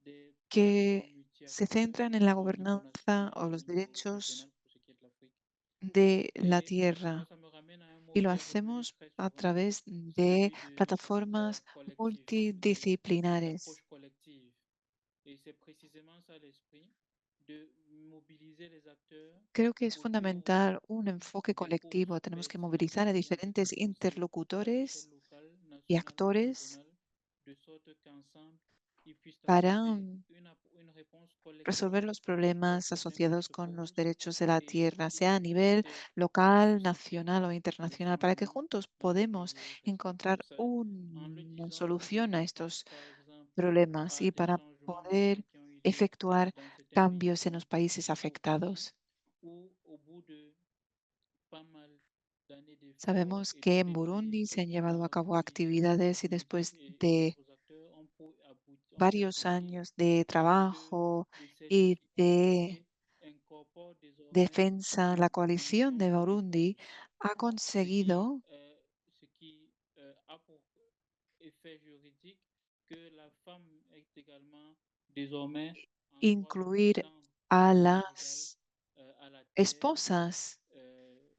des plateformes que se multi-acteurs centran en la au niveau gobernanza national et o au los niveau derechos régional pour ce qui est de l'Afrique. de la Et moi, tierra. ça me ramène à un mot Y lo qui est revenu hacemos très a souvent, través de celui de plataformas collectif, multidisciplinares. l'approche collective. Et c'est précisément ça l'esprit, de mobiliser les acteurs Creo que es autour fundamental un enfoque des causes colectivo. Tenemos que pertinentes movilizar a ayant diferentes été pensées à l'échelle interlocutores locale, y nationale ou actores régionale, de sorte qu'ensemble, ils puissent para apporter une réponse resolver collective los aux problemas problèmes qui asociados se con los posent derechos de la et tierra, qui sea a nivel permettent de local, susciter nacional o le internacional, para que changement juntos dans le podemos pays encontrar respectif. En le una disant, je solución a pense estos par exemple problemas à y des para changements poder qui ont eu lieu efectuar dans certains pays cambios en los países comme au Burundi, afectados. où au bout de pas mal d'années d'efforts Sabemos et de que en plaidoyer Burundi se han par llevado a la cabo population, actividades y le régime después et de d'autres acteurs ont pu varios aboutir años de à ce que trabajo le y de CDC incorpore désormais defensa, une la coalición dimension de de Burundi force, ha ce qui, conseguido euh, ce qui a pour effet juridique que la femme est également désormais en droit de incluir prétendre a de manière égale las à la terre, esposas euh,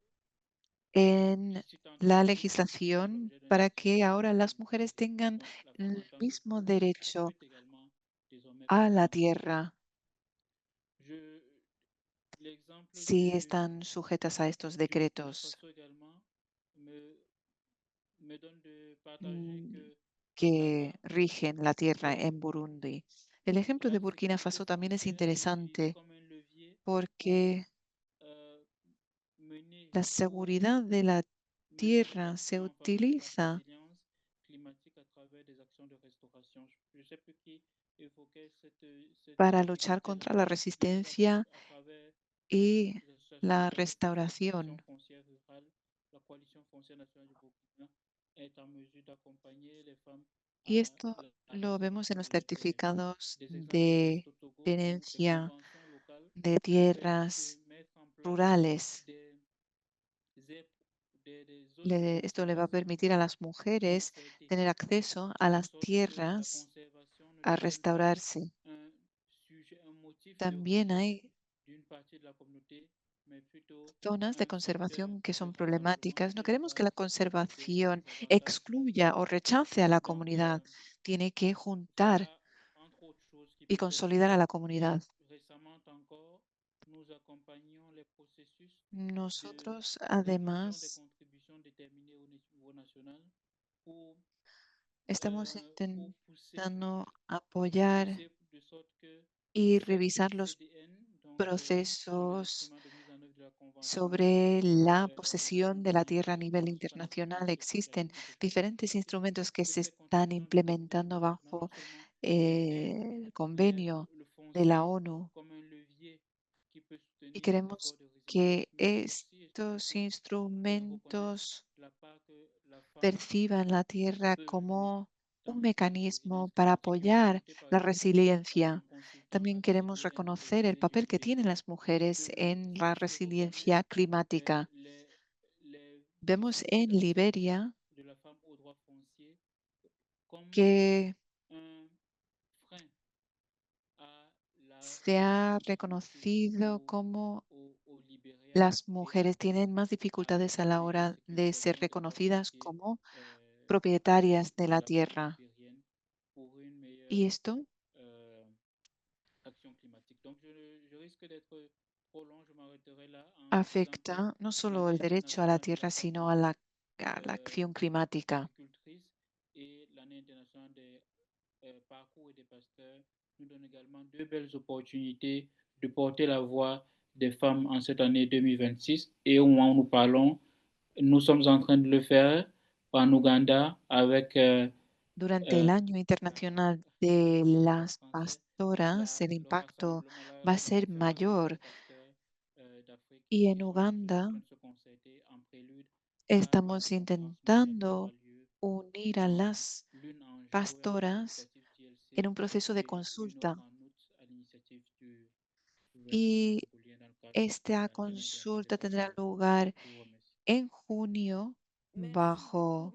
en si tant est la que celle-ci fasse legislación l'objet d'un para litige que ahora las entre les mujeres deux. tengan Donc la femme en el tant mismo qu'épouse derecho peut également désormais a la prétendre. tierra Je, l'exemple si están sujetas a estos du Burkina decretos Faso également me, me donne de partager mm, que que là-bas, rigen la tierra le, en Burundi. El ejemplo de Burkina l'activité Faso también es foncière est utilisée interesante comme un levier pour porque euh, mener la ou seguridad de la mener des tierra se actions en faveur de la utiliza résilience climatique à travers des actions de restauration. Je ne sais plus qui évoquait cette para luchar difficulté-là, contra la mais resistencia à travers y l'association la de la restauration restauración. foncière rurale, la coalition foncière nationale du Burkina est en mesure d'accompagner les femmes Y à esto la lo vemos en restauration los de leurs terres. certificados Des exemples de existent au Togo où des tenencia conventions locales de permettent de tierras mettre en place rurales. des, des zones Esto le va a d'exploitation permitir a las mujeres concertées, tener acceso a de las sorte que la tierras conservation ne a devienne pas restaurarse. un sujet, un motif de También rejet hay d'une partie de la communauté, mais plutôt zonas de un facteur conservación que de son rassemblement problemáticas. No sur la queremos que la base conservación des avantages excluya communs. o rechace a la Donc, comunidad. Tiene que juntar voilà, entre autres choses qui y peuvent être consolidar a faites. la comunidad. Récemment encore, nous accompagnons les processus de Nosotros, d'inclusion des además, contributions déterminées au niveau national pour, estamos pour intentando apoyar pousser de sorte que y cette revisar los CDN, donc sur les procesos instruments de mise en œuvre de la Convention sobre la posesión de la tierra a internationale, nivel Convention internacional. internationale sur la Existen lutte contre l'esclavage diferentes climatique, instrumentos que que se ces están contributions déterminées au implementando niveau national non bajo seulement intègrent el convenio le de la foncier ONU comme un levier qui peut y soutenir les queremos efforts de résilience, que mais aussi et estos surtout reconnaissent instrumentos la part que la femme perciban la tierra peut jouer como un dans la mecanismo résilience para climatique. Une apoyar communauté, par la exemple, resiliencia. en consultant También queremos Activer reconocer el papel que tienen las mujeres en la se reconnaît resiliencia climática. les Vemos en revendications Liberia de la femme aux droits fonciers comme que un frein à la se ha continuité reconocido como au libéral las mujeres tienen más dificultades a la hora de ser reconocidas como propietarias de la tierra. Y esto afecta no solo el derecho a la tierra, sino a la acción climática. Parcours et des pasteurs nous donne également deux belles opportunités de porter la voix des femmes en cette année 2026. Et au moment où nous parlons, nous sommes en train de le faire en Ouganda avec Durante el Año Internacional de las Pastoras, el impacto va a ser mayor. Y en Uganda estamos intentando unir a las pastoras en un proceso de consulta. Y esta consulta tendrá lugar en junio bajo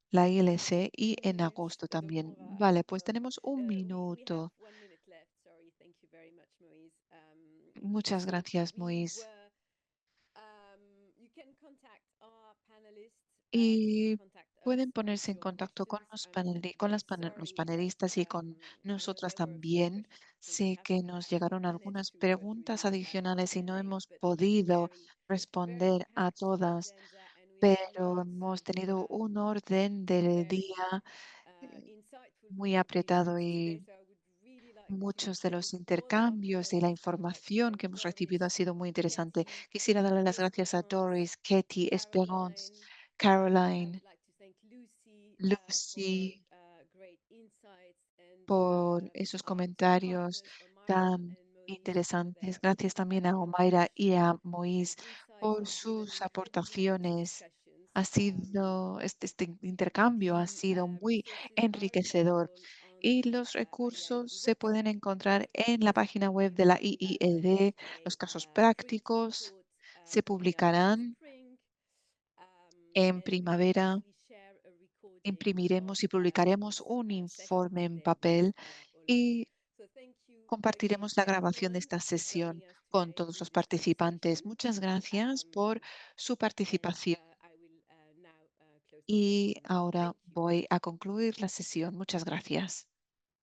la ILC y en agosto también. Vale, pues tenemos un minuto. Muchas gracias, Mois. Y pueden ponerse en contacto con los panelistas y con nosotras también. Sé que nos llegaron algunas preguntas adicionales y no hemos podido responder a todas, pero hemos tenido un orden del día muy apretado y muchos de los intercambios y la información que hemos recibido ha sido muy interesante. Quisiera darle las gracias a Doris, Katie, Esperance, Caroline, Lucy, por esos comentarios tan interesantes. Gracias también a Omaira y a Mois por sus aportaciones. Este intercambio ha sido muy enriquecedor y los recursos se pueden encontrar en la página web de la IIED. Los casos prácticos se publicarán en primavera. Imprimiremos y publicaremos un informe en papel y compartiremos la grabación de esta sesión con todos los participantes. Muchas gracias por su participación. Y ahora voy a concluir la sesión. Muchas gracias.